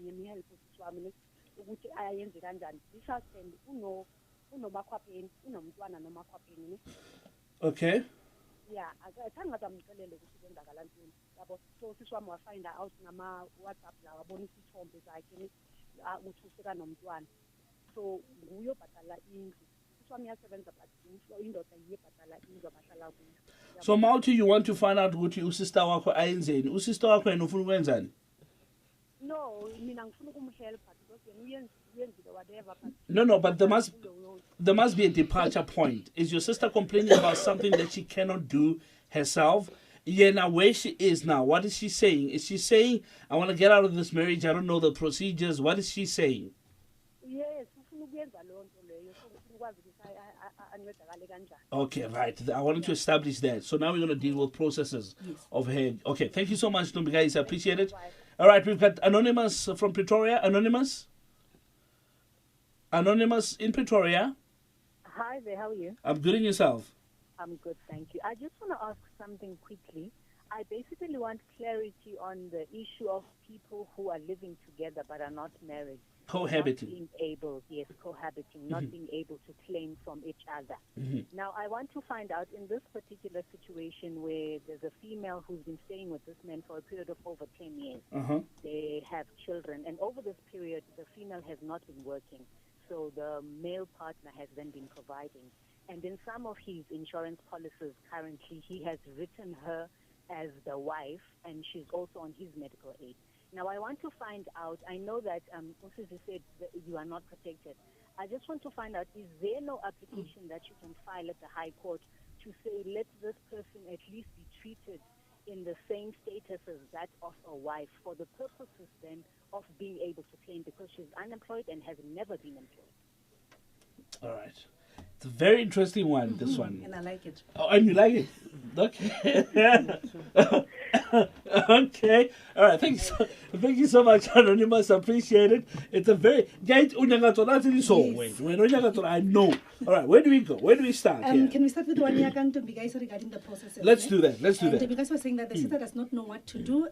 ngimhelp siswami ukuthi ayenze kanjani. This husband unomakhwapheni unomntwana nomakhwapheni ne. Okay. Yeah, akangathi amcelele ukuthi kwenzakala ntoni. Yabo so siswami wa find out ngama WhatsApp la wabona isithombe zakhe ne ukuthi useka nomntwana. So nguyo bhatala indlu. Siswami yasebenza but indoda iyebhatala indlu abahlala kuyo. So Mauti, you want to find out ukuthi usister wakho ayenzeni? Usister wakho yena ufuna ukwenzani? No, mina ngifuna ukumhelpa because uyenzile whatever but No, but there must be a departure point. Is your sister complaining about something that she cannot do herself? Yeah, now where she is now, what is she saying? Is she saying, I want to get out of this marriage, I don't know the procedures? What is she saying? yes, ufuna ukuyenza lo nto leyo so ufuna ukwazi ukuthi ancedakale kanjani. Okay, right. I wanted to establish that. So now we're going to deal with processes of her. Okay, thank you so much, Numbi guys. I appreciate it. All right, we've got Anonymous from Pretoria. Anonymous? Anonymous in Pretoria. Hi there, how are you? I'm good in yourself. I'm good, thank you. I just want to ask something quickly. I basically want clarity on the issue of people who are living together but are not married. Cohabiting. Not being able, yes, cohabiting, not being able to claim from each other. Now, I want to find out in this particular situation where there's a female who's been staying with this man for a period of over 10 years. They have children, and over this period, the female has not been working. So the male partner has then been providing. And in some of his insurance policies currently, he has written her as the wife, and she's also on his medical aid. Now, I want to find out, I know that Usisi said that you are not protected. I just want to find out, is there no application that you can file at the High Court to say, let this person at least be treated in the same status as that of a wife for the purposes then of being able to claim because she's unemployed and has never been employed? All right. It's a very interesting one, this one. And I like it. Oh, and you like it? Okay. Okay. All right. Thank you so much, Anonymous. Appreciate it. It's a very... I know. All right. Where do we go? Where do we start here? Can we start with one year to be guys regarding the process? Let's do that. Let's do that. Because we're saying that the sister does not know what to do.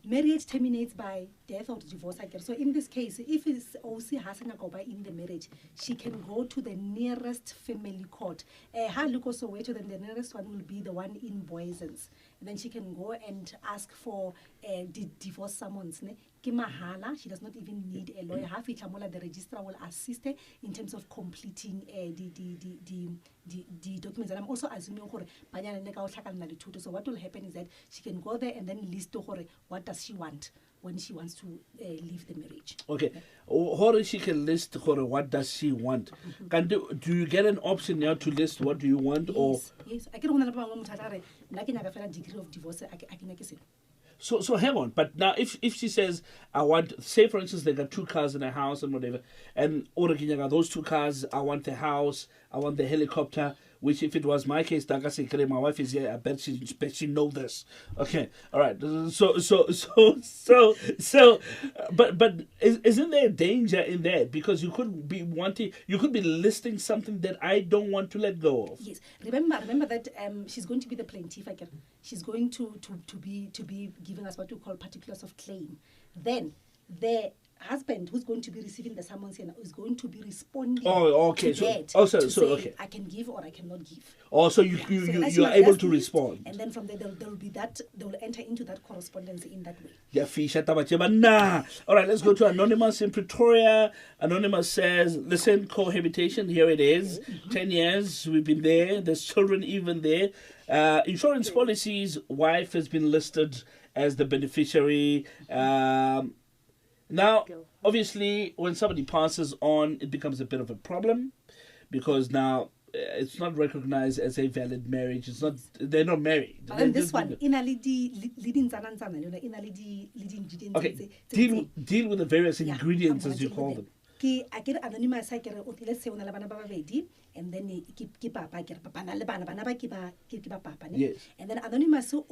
Marriage terminates by death or divorce again. So in this case, if it's OC Hasana Goba in the marriage, she can go to the nearest family court. Then the nearest one will be the one in Boisens. And then she can go and ask for the divorce summons. Mahala, she does not even need a lawyer. The registrar will assist her in terms of completing the documents. And I'm also assuming so what will happen is that she can go there and then list what does she want when she wants to leave the marriage. Okay. How she can list what does she want? Do you get an option now to list what do you want? Yes, or yes. I can degree of divorce. So hang on, but now if she says, I want, say for instance, they got 2 cars in a house and whatever, and those 2 cars, I want the house, I want the helicopter, which if it was my case, my wife is here, I bet she know this. Okay, all right. But isn't there a danger in that? Because you could be listing something that I don't want to let go of. Yes, remember that she's going to be the plaintiff. She's going to be giving us what we call particulars of claim. Then the husband who's going to be receiving the summons here is going to be responding. Oh, okay. To So okay, I can give or I cannot give. Oh, so you are able to respond. And then from there they'll enter into that correspondence in that way. Yeah, all right, let's go to Anonymous in Pretoria. Anonymous says, listen, cohabitation, here it is. 10 years, we've been there. There's children even there. Insurance policies, wife has been listed as the beneficiary. Now, obviously, when somebody passes on, it becomes a bit of a problem because now it's not recognized as a valid marriage. They're not married. But then this one, okay, deal with the various ingredients, as you call them. Anonymous, let's say and then yes. And then anonymous the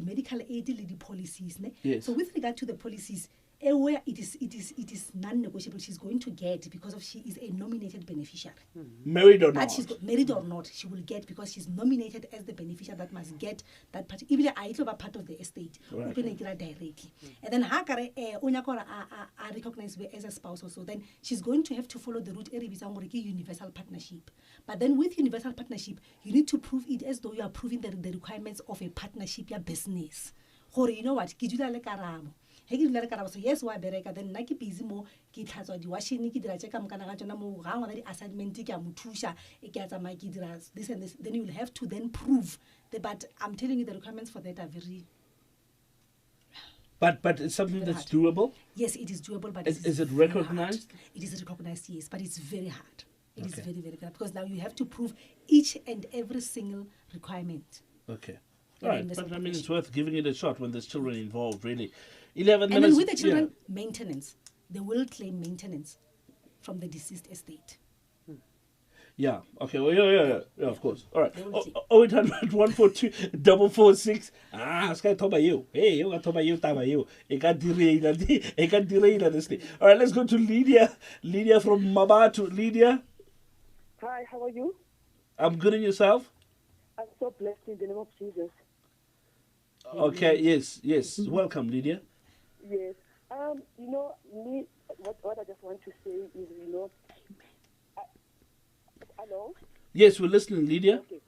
medical aid the policies. Yes. So with regard to the policies, where it is non-negotiable, she's going to get because she is a nominated beneficiary. Married or not? Married or not, she will get because she's nominated as the beneficiary that must get that part. Even I part of the estate, right. Directly. And then I recognize her as a spouse also. Then she's going to have to follow the route universal partnership. But then with universal partnership, you need to prove it as though you are proving the requirements of a partnership, your business. You know what? So yes, why bereka then naki busy mo ki tlhatswa di washing ki dira check kana ga tsona mo ga ngwana di assignment ki a mo thusha e ke tsa ma ki dira this and this, then you will have to then prove that. But I'm telling you, the requirements for that are very But it's something that's doable? Yes, it is doable, but is it recognized? It is recognized, yes, but it's very hard. It is very, very hard because now you have to prove each and every single requirement. Okay. All right, but I mean, it's worth giving it a shot when there's children involved, really. 11 minutes. And then with the children, maintenance. They will claim maintenance from the deceased estate. Yeah, okay, well, yeah, of course. All right. 0800 142 446. Sky talk about you. Hey, you got talk about you, I can't derail this thing. All right, let's go to Lydia. Lydia from Mabatu. Lydia. Hi, how are you? I'm good, and yourself? I'm so blessed in the name of Jesus. Okay, yes. Welcome, Lydia. Yes. You know, me, what I just want to say is, you know, hello? Yes, we're listening, Lydia. Okay,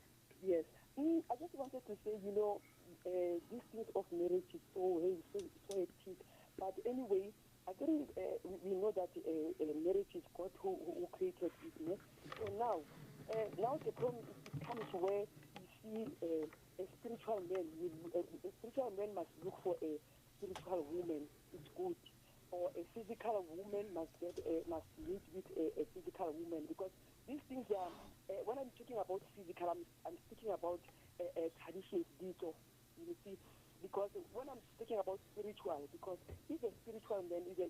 yes. I just wanted to say, you know, this thing of marriage is so hectic. But anyway, I think we know that marriage is God who created it. So now the problem comes where you see a spiritual man. A spiritual man must look for a spiritual woman. It's good. Or a physical woman must meet with a physical woman, because these things are. When I'm talking about physical, I'm speaking about traditions, dito. You see, because when I'm speaking about spiritual, because if a spiritual man is a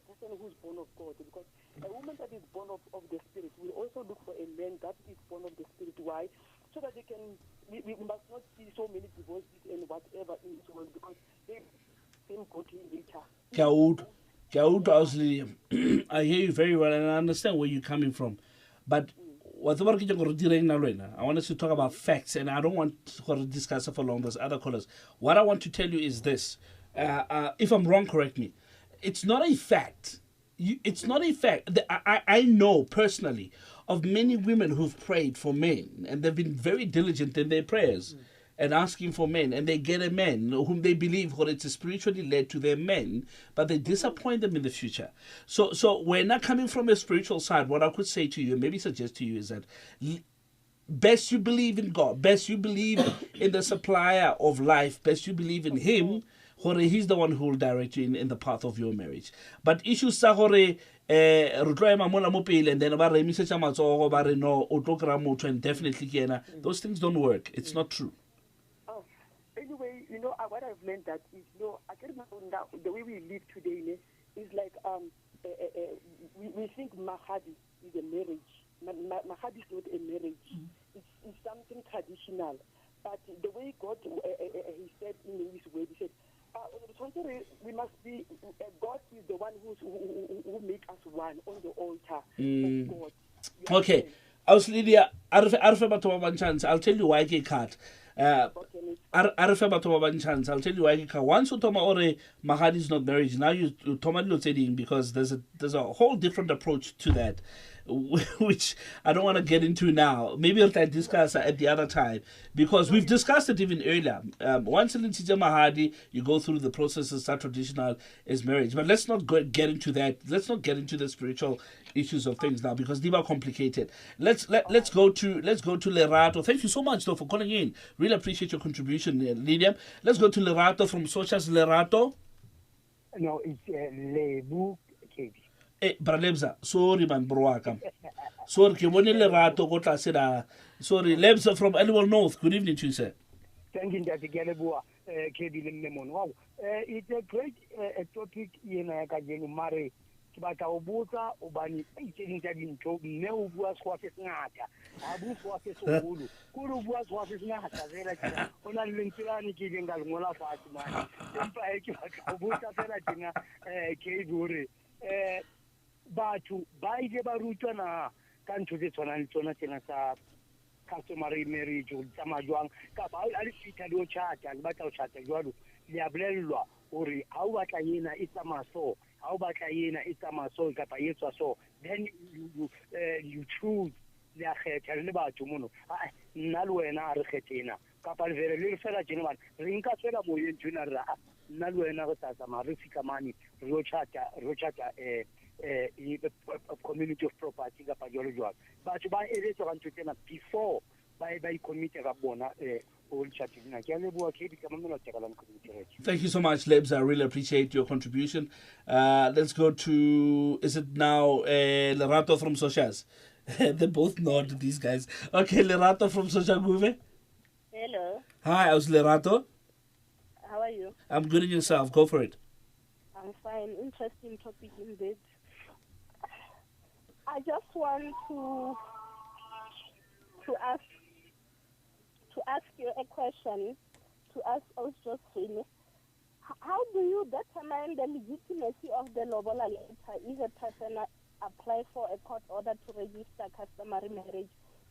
person who's born of God, because a woman that is born of the Spirit will also look for a man that is born of the Spirit. Why? So that they can. We must not see so many divorces and whatever in this world, because they same godly nature. I hear you very well, and I understand where you're coming from. But I want us to talk about facts, and I don't want to discuss it for long. There's other callers. What I want to tell you is this. If I'm wrong, correct me. It's not a fact. It's not a fact. I know personally of many women who've prayed for men, and they've been very diligent in their prayers. And asking for men, and they get a man whom they believe it's spiritually led to their men, but they disappoint them in the future. So we're not coming from a spiritual side. What I could say to you, and maybe suggest to you, is that best you believe in God, best you believe in the supplier of life, best you believe in Him. He's the one who will direct you in the path of your marriage. But issues sa and then no, and definitely those things don't work. It's not true. Anyway, you know, what I've learned that is, you know, I can't remember now, the way we live today is like we think mahadi is a marriage. Mahadi is not a marriage. It's something traditional. But the way God, he said in his word, he said, we must be, God is the one who make us one on the altar of God. Okay. I was Lydia, I'll tell you why I can't. I'll tell you why. Once you toma ore mahadi is not marriage, now you toma saying because there's a whole different approach to that, which I don't want to get into now. Maybe we'll discuss at the other time because we've discussed it even earlier. Once in mahadi, you go through the processes that traditional is marriage, but let's not get into that. Let's not get into the spiritual issues of things now because these are complicated. Let's go to Lerato. Thank you so much though for calling in. Really appreciate your contribution, Lydia. Let's go to Lerato from Socials. Lerato. No, it's Lebu Katie. Bralebza, sorry man broaka. Sorry, ke bone Lerato go tla se da. Sorry, Lebza from Elwell North. Good evening to you, sir. Thank you, Dr. Galebua, Katie Lemon. Wow. It's a great topic in Kajenu Mare. Kibata obuta ubani ichininja binto ne ubua swase ngata abu swase sokulu kulu ubua swase ngata vela kina ona lentilani kidenga ngola fatima empa ekibata obuta vela kina kedure batho ba ile ba rutwa na ka ntho tse tshwanang tsona tsena tsa customary marriage o tsamajwang ka ba a le fita le o chata le batla o chata jwalo le a bolellwa hore ha o batla yena e tsamaso how about it's a maso kapa yetswa so then you choose le kgetha le batho mono nna le wena re kgethena kapa le vele le fela jena bana re nka tsela moyeng tjena ra nna le wena go tsa ma re fika mane ro chata community of property kapa jolo jwalo batho ba eletsa ga ntse tsena before ba commit ka bona Thank you so much, Lebs. I really appreciate your contribution. Let's go to, is it now Lerato from Socials? They both nod, these guys. Okay, Lerato from Social Guve. Hello. Hi, I was Lerato. How are you? I'm good, and yourself. Go for it. I'm fine. Interesting topic indeed. I just want to ask you a question, to ask Josephine. How do you determine the legitimacy of the lobola letter if a person applies for a court order to register customary marriage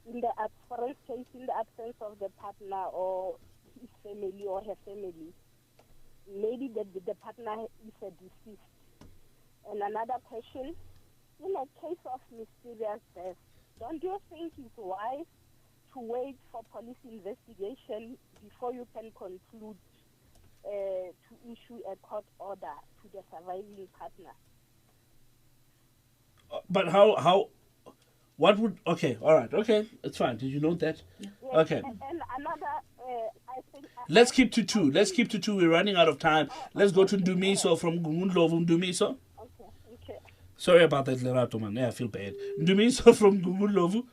in the case in the absence of the partner or his family or her family? Maybe the partner is a deceased. And another question, in a case of mysterious death, don't you think it's wise to wait for police investigation before you can conclude to issue a court order to the surviving partner? But what would, okay, all right, okay, it's fine. Did you note that? Yeah. Okay. And another, I think... Let's keep to two. We're running out of time. Let's go to Ndumiso from Gungundlovu. Ndumiso. Okay. Sorry about that, Lerato, man. Yeah, I feel bad. Ndumiso from Gungundlovu.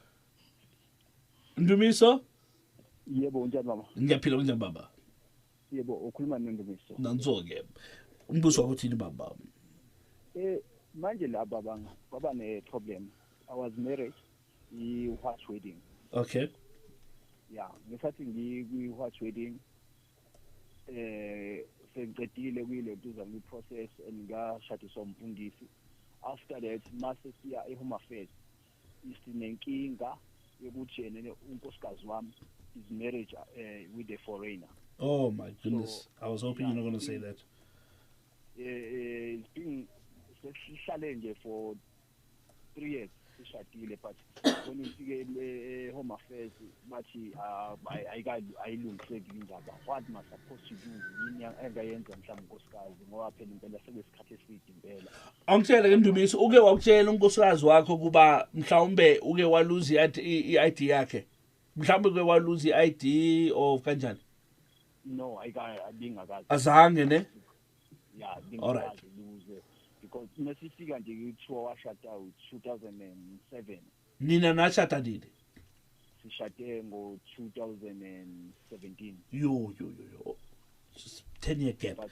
Ndumiso? Yebo unjani mama? Ngiyaphila kunjani baba? Yebo ukhuluma noNdumiso. Nanzo-ke. Umbuso wakuthini baba? Manje la baba ne problem. I was married, i-horse wedding. Okay. Yeah, ngesathi ngi-horse wedding sengiqedile kuyile ntuza ngi-process and ngashadiswa umfundisi. After that mase siya e-home affairs. Isinenkinga yokuthi yena unkosikazi wami is marriage with a foreigner. Oh my goodness. So, I was hoping you're not going to say that. It's been challenge for 3 years. But when you see home affairs, what am I supposed to do? Angitshela Ndumiso uke wakutshela unkosikazi wakho kuba mhlawumbe uke waluzi i-ID yakhe. Mhlawumbe uke waluzi i-ID of kanjani? No, I didn't. Azange ne? Yeah, all right. Because nesifika nje kuthiwa washada 2007. Nina nashada nini? Sishade ngo 2017. Yo. 10-year gap. But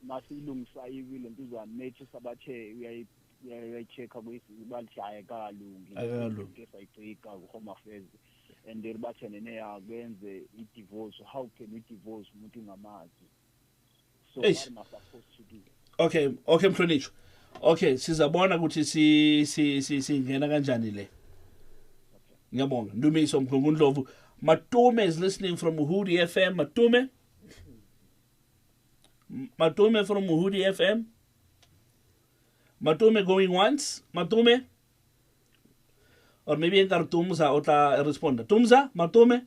masilungisa i-will and uzamethi sabathe uyayi-check-a bathi ayikalungi esayicika ku-Home Affairs and then bathe nene akwenze i-divorce. How can we divorce umuntu ngamazi? So what am I supposed to do? Okay Mhlonishwa. Okay, sizabona ukuthi singena kanjani le. Ngiyabonga. Ndumiso Mgungundlovu. Matume is listening from Uhudi FM. Matume from Uhudi FM. Matume going once. Matume. Or maybe entar Tumza ota responda. Tumza, Matume.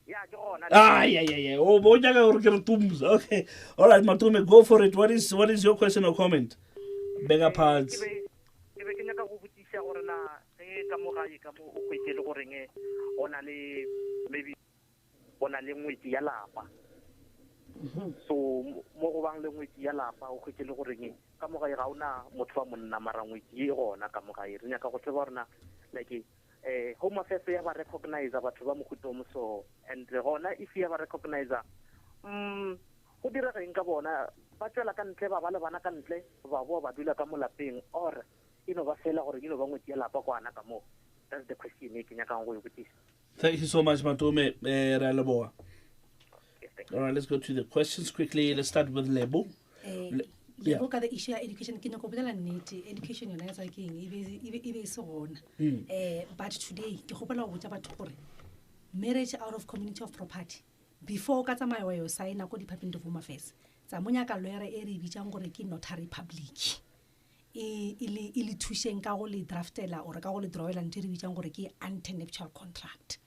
Yeah. Oh, bojaga or Tumza. Okay. All right, Matume, go for it. What is your question or comment? Bega parts. Maybe ona le ngwetsi ya lapa. So mo go bang le ngwetsi ya lapa o khwetse le gore nge ka mo ga ira una motho wa monna mara ngwetsi e gona ka mo ga ire nya ka go tseba rena like Home Affairs ya ba recognize batho ba mokuto mo so and gona if ya ba recognize go dira reng ka bona ba tsela ka ntle ba le bana ka ntle ba bo ba dula ka mo lapeng or ba fela gore ba ngwetsi ya lapa kwana ka mo. That's the question making nya ka go yobutisa. Thank you so much, Matume. All right, let's go to the questions quickly. Let's start with Lebo. Lebo ka the issue of education ke no go bolela nnete education yona ya king e se gona. But today ke gopola go botsa batho gore marriage out of community of property before ka tsamaya wa yo sign ko Department of Home Affairs tsa monya ka lawyer e re bitsang gore ke notary public. Ili thusheng ka go le draftela or ka go le drawela ntse re bitsang gore ke antenuptial contract.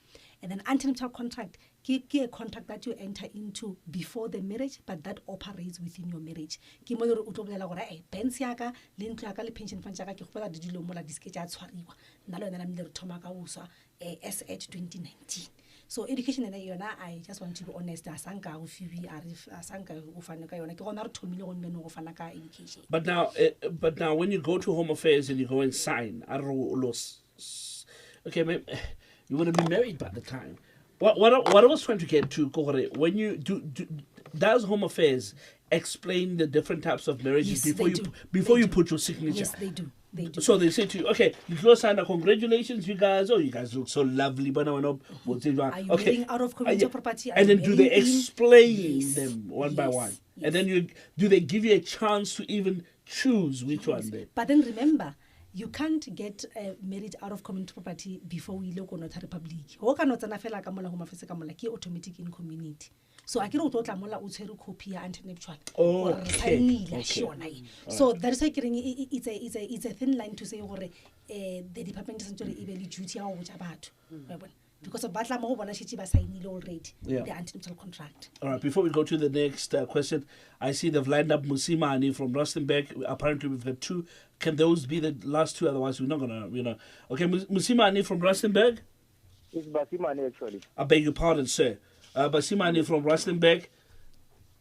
And then antenuptial contract ke a contract that you enter into before the marriage but that operates within your marriage. Ke mo re o tlo bolela gore pension ya ka le ntlo ya ka le pension fund ya ka ke go pela dilo mo la diske tsa tshwariwa nna le yona le re thoma ka uswa as at 2019. So education and yona I just want to be honest asanka go fibi asanka go fana ka yona ke gona re thomile go nne go fana ka education. But now when you go to Home Affairs and you go and sign okay, maybe you would have been married by the time. What I was trying to get to, when you does Home Affairs explain the different types of marriages before you put your signature? Yes, they do. So they say to you, okay, you close sign, congratulations, you guys. Oh, you guys look so lovely. But are you getting out of community property? And then do they explain them one by one? Yes. And then do they give you a chance to even choose which one? But then remember, you can't get married out of community property before we look on notary public. Ho ka notsana fela ka mola Home Affairs ka mola ke automatic in community. So I kira o tla mola o tshwere copy ya antenuptial. Okay. So that is why it's a thin line to say gore the department doesn't really even duty ya go botsa batho. Because of batla mo bona shitsi ba signile already the antenuptial contract. All right, before we go to the next question, I see they've lined up Musimani from Rustenburg. Apparently we've got two. Can those be the last two? Otherwise we're not gonna, Okay, Musimani from Rustenburg. It's Basimani actually. I beg your pardon, sir. Basimani from Rustenburg.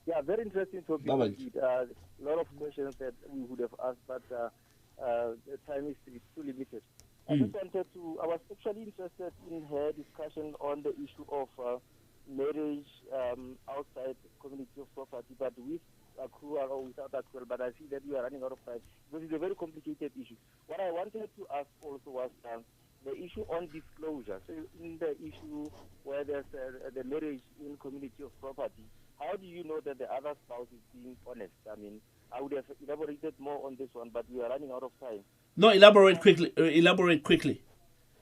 Yeah, very interesting topic. A lot of questions that we would have asked, but the time is too limited. I was actually interested in her discussion on the issue of marriage outside community of property, but with accrual or without accrual. But I see that we are running out of time because it's a very complicated issue. What I wanted to ask also was the issue on disclosure. So in the issue where there's the marriage in community of property, how do you know that the other spouse is being honest? I mean, I would have elaborated more on this one, but we are running out of time. No, elaborate quickly.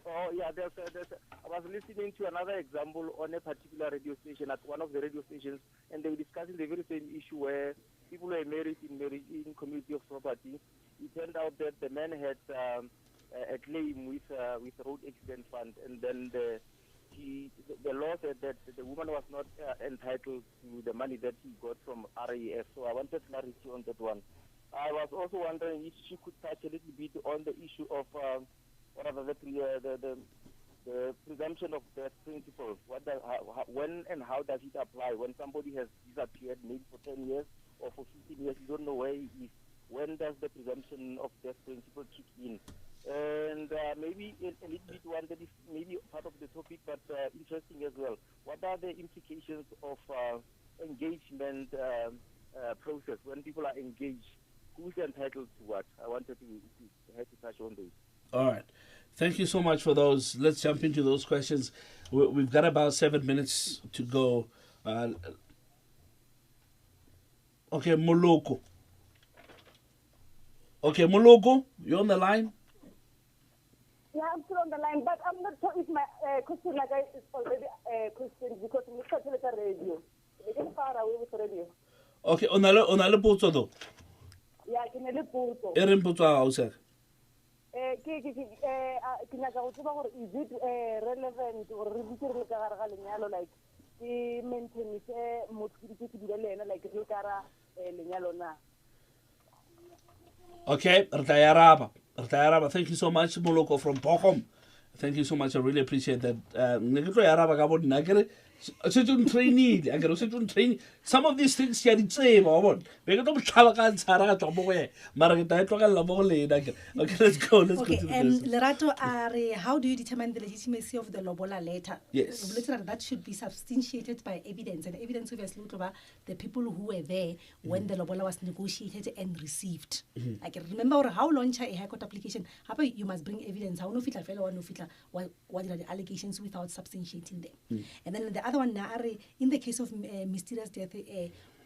Oh, yeah, I was listening to another example on a particular radio station, at one of the radio stations, and they were discussing the very same issue where people were married in community of property. It turned out that the man had a claim with road accident fund, and then the law said that the woman was not entitled to the money that he got from RAF. So I wanted clarity on that one. I was also wondering if she could touch a little bit on the issue of the presumption of death principle. When and how does it apply? When somebody has disappeared maybe for 10 years or for 15 years, you don't know where he is. When does the presumption of death principle kick in? And maybe a little bit one that is maybe part of the topic, but interesting as well. What are the implications of engagement process, when people are engaged, who's entitled to what? I wanted to touch on those. All right. Thank you so much for those. Let's jump into those questions. We've got about 7 minutes to go. Okay, Moloko. Okay, Moloko, you're on the line? Yeah, I'm still on the line, but I'm not sure if my question is already a question because I'm not at the radio. It is far away with the radio. Okay, on a potso though. Yeah, can I potso? Erin potso a sir. Is it relevant or like maintain like okay, Rtayaraba. Thank you so much, Moloko from Bochum. Thank you so much. I really appreciate that. Some of these things here it's okay, let's go. Okay, Lerato, how do you determine the legitimacy of the Lobola letter? Yes. That should be substantiated by evidence, and evidence obviously about the people who were there when the Lobola was negotiated and received. I can remember how launch a high court application. How you must bring evidence. How no fit fellow no fit what are the allegations without substantiating them. And then the other one, in the case of mysterious death,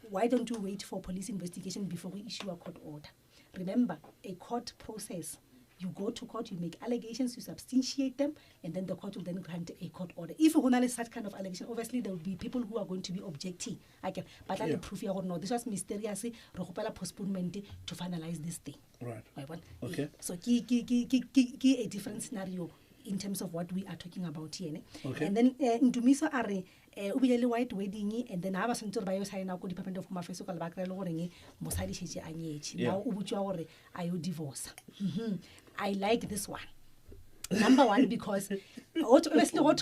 why don't you wait for police investigation before we issue a court order? Remember, a court process. You go to court, you make allegations, you substantiate them, and then the court will then grant a court order. If you have such kind of allegation, obviously there will be people who are going to be objecting. But I proof or no, this was mysterious. Postponement to finalize this thing. Right. Okay. So, a different scenario in terms of what we are talking about here. Okay. And then Ndumiso are white wedding, and then I was into bio sign out Department of Home Affairs or Bacaloring, Mosadi Shichi Anyech. Now Ubuchore, I divorce. I like this one. Number one, because obviously or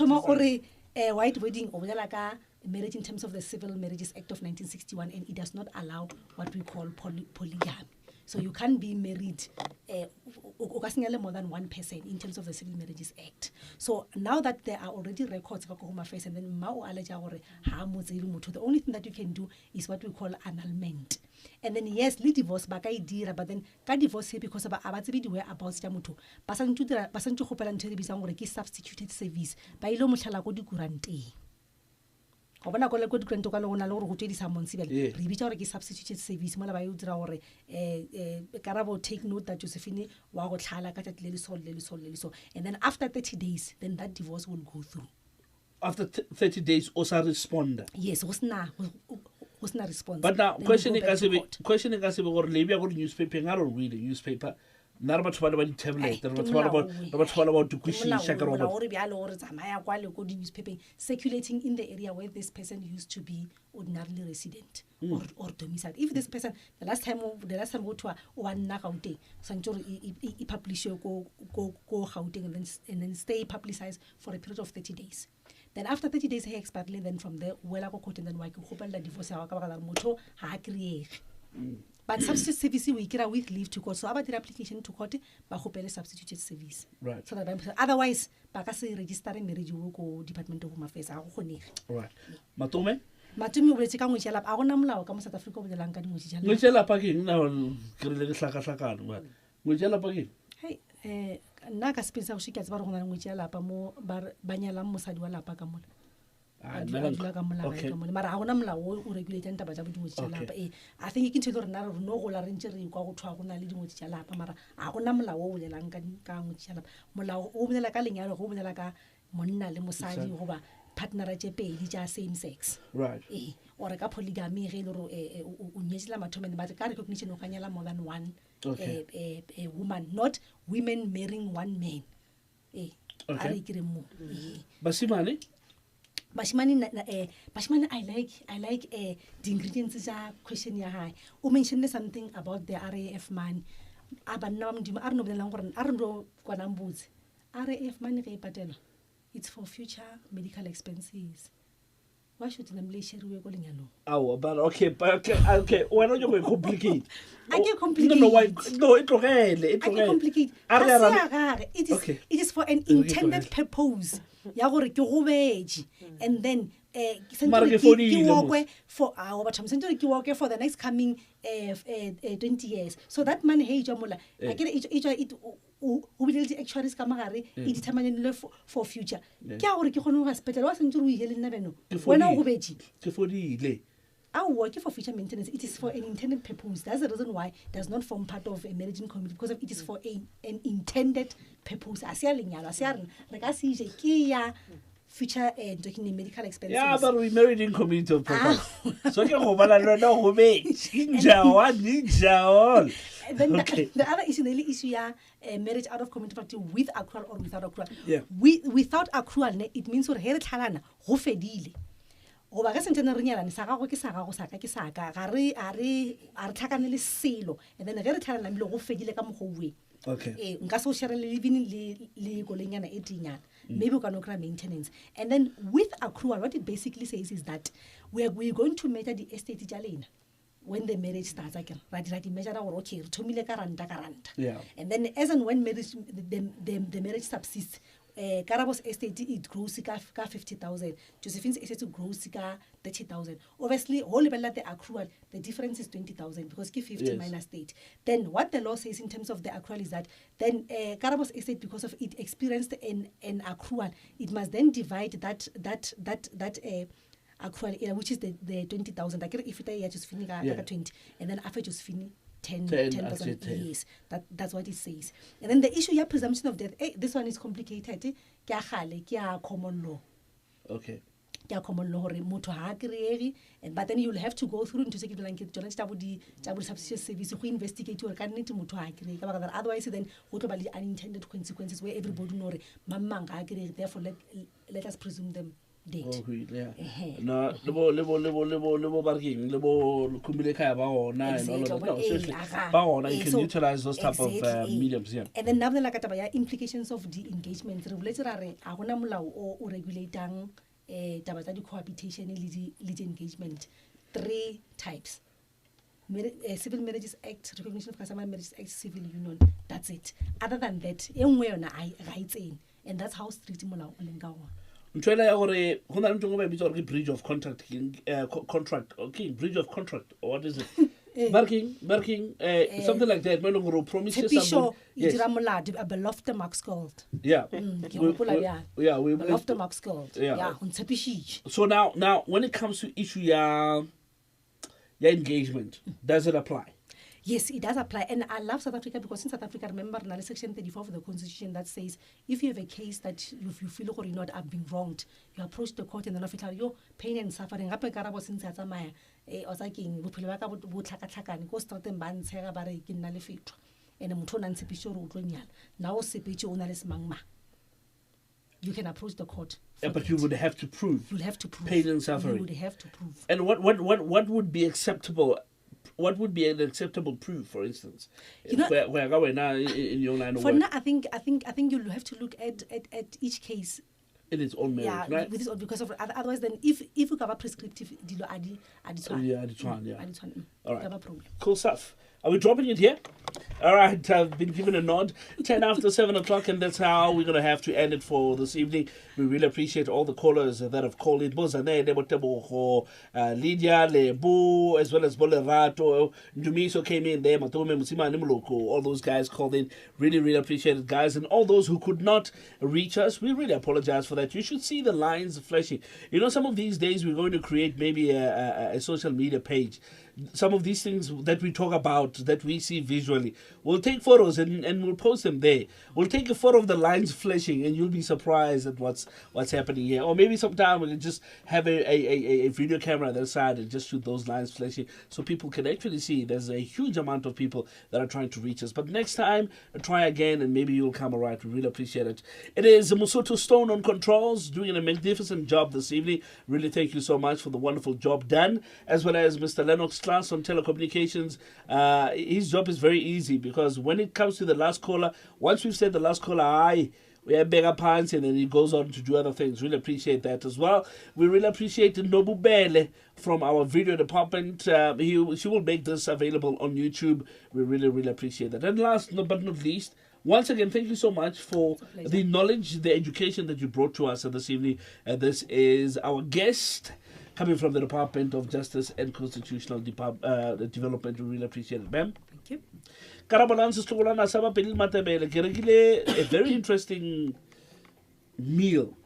a white wedding or like a marriage in terms of the Civil Marriages Act of 1961, and it does not allow what we call polygamy. So you can't be married more than one person in terms of the Civil Marriages Act. So now that there are already records of Home Affairs, and then the only thing that you can do is what we call annulment. And then yes, le divorce baka idira, but then ka divorce because of abatsibidiwe about jamuto. Basantu gopela ntho e bitsang gore ke substituted service. Ba ile motlhala go dikurante. Go bona go le go dikurante ka le gona le gore go tšedisa monsibele. Re bitsa gore ke substituted service mola ba yo dira gore karabo take note that Josephine wa go tlhala ka tšatši le so. And then after 30 days, then that divorce will go through. After 30 days, also respond. Yes, was not response. But now, question is or maybe I got newspaper. I don't read a newspaper. Not about the tablet. About newspaper circulating in the area where this person used to be ordinarily resident or domiciled. If this person the last time go to one Gauteng, Sanchoro he publish go Gauteng and then stay publicized for a period of 30 days. Then after 30 days, he expired. Then from there, well, court and then why the divorce moto but substitute service we kira with leave to court. So about the application to court, but substituted service. Right. So that otherwise, bakase register marriage go Department of Home Affairs. Right. Matumi will take on which I want to come South Africa with the Lanka which I packing now. Which I packing. Hey, Naka speaks out she gets baron which I lapa more banyala Musadua lapa camol. I think you can tell her no injury go to a leading with Jalapa. I will not allow the Lankan with Jalap. Mola over the Lakaling over the Laka Monina Lemosadi over partner at Jepe, same sex. Right. Or a polygamy or a Unislam, but a recognition of Kanyala more than one a woman, not women marrying one man. Okay. Basimani? Bashmani, I like the ingredients is a question ya high. You mentioned something about the RAF man. Abanam dim arno the longer arno guanamboots. RAF money patella. It's for future medical expenses. Why should the Malaysia we calling alone? Oh, but okay. Why don't you complicate? I can complicate. No, why? No, it's okay. I can complicate. It is for an intended purpose. And then Mara ke fodile for our for the next coming 20 years. So that money hey jamola it actually it determine for future. Ke a gore ke gone go hospital wa sentse re ile nna beno wena go betsi ke fodile. Our for future maintenance, it is for an intended purpose. That's the reason why it does not form part of a managing committee, because it is for an intended purpose. Future medical expenses. Yeah, but we married in community of purpose. So you go no then the other issue, the issue marriage out of community party with accrual or without accrual. Yeah. Without accrual, it means gore here tlhalana go fedile. Go ba ka sentse re nyalane sa gago ke sa gago sa ka ke sa ka ga re tlhakane le selo, and then ge re tlhalana le go fedile ka mogouwe. Okay. Nka so share living le golenyana e tinyana. Maybe we can cry maintenance. And then with accrual, what it basically says is that we're going to measure the estate jalena when the marriage starts again. Right, measure our okay, yeah. And then as and when marriage the marriage subsists, Karabo's estate it grows ka 50,000. Josephine's estate grows ka 30,000. Obviously, all level at the accrual, the difference is 20,000 because 50 minus 8. Then what the law says in terms of the accrual is that then Karabo's estate, because of it experienced an accrual, it must then divide that accrual, which is the 20,000. Like if it is Josephine 20, and then after Josephine 10%. Yes, that's what it says. And then the issue, presumption of death. This one is complicated. Kia common law. Okay. Kia common law. But then you'll have to go through into second blanket. Substitute service who investigate your candidate. Otherwise, then what about the unintended consequences where everybody know mamma agree. Therefore, let us presume them. Oh, yeah. No, lebo barking, lebo kumileka ba ona and all of that. No, seriously, ba ona you can utilize those type of mediums. Yeah. And then now the like implications of the engagement. Regulatory a gona molao o regulating taba tsa di cohabitation le engagement. 3 types. Civil Marriages Act, Recognition of Customer Marriages Act, Civil Union. That's it. Other than that, engwe yona rights in, and that's how strict molao o lenga ona. Bridge of contract, contract, okay, bridge of contract, or what is it? Marking, something like that. Man, promises someone. Yes. A beloved Max Gold. Yeah. We beloved Max Gold. Yeah. So now, when it comes to issue your engagement, does it apply? Yes, it does apply. And I love South Africa because in South Africa, remember, Section 34 of the Constitution that says if you have a case that you feel or you not have been wronged, you approach the court and then official your pain and suffering. And you can approach the court. Yeah, but you would have to prove. You'll have to prove. Pain and suffering. You would have to prove. And what would be acceptable? What would be an acceptable proof, for instance? Where are we now in your line of work? For now, I think you'll have to look at each case in its own merit, right? With its own, because of otherwise, then if you have a prescriptive, all right, cool stuff. Are we dropping it here? All right, I've been given a nod. 10 after 7 o'clock, and that's how we're going to have to end it for this evening. We really appreciate all the callers that have called in. Lydia, Lebu, as well as Bolerato. Ndumiso came in there. Matome, Musima, Nimuloko. All those guys called in. Really, really appreciate it, guys. And all those who could not reach us, we really apologize for that. You should see the lines flashing. You know, some of these days we're going to create maybe a social media page. Some of these things that we talk about, that we see visually, we'll take photos and we'll post them there. We'll take a photo of the lines flashing and you'll be surprised at what's happening here. Or maybe sometime we can just have a video camera on the side and just shoot those lines flashing so people can actually see there's a huge amount of people that are trying to reach us. But next time, try again and maybe you'll come alright. We really appreciate it. It is Musoto Stone on controls, doing a magnificent job this evening. Really thank you so much for the wonderful job done, as well as Mr. Lennox Class on telecommunications. His job is very easy because when it comes to the last caller, once we've said the last caller, we have bigger pants, and then he goes on to do other things. Really appreciate that as well. We really appreciate Nobu Bele from our video department. She will make this available on YouTube. We really, really appreciate that. And last but not least, Once again, thank you so much for the knowledge, the education that you brought to us this evening. This is our guest coming from the Department of Justice and Constitutional Development. We really appreciate it, ma'am. Thank you. A very interesting meal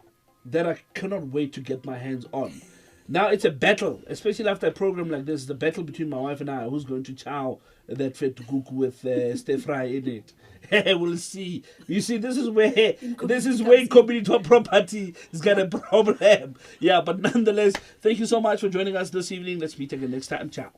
that I cannot wait to get my hands on. Now it's a battle, especially after a program like this. The battle between my wife and I, who's going to chow that fed to cook with stir fry in it. We'll see. You see, this is where community property has got a problem. Yeah, but nonetheless, thank you so much for joining us this evening. Let's meet again next time. Ciao.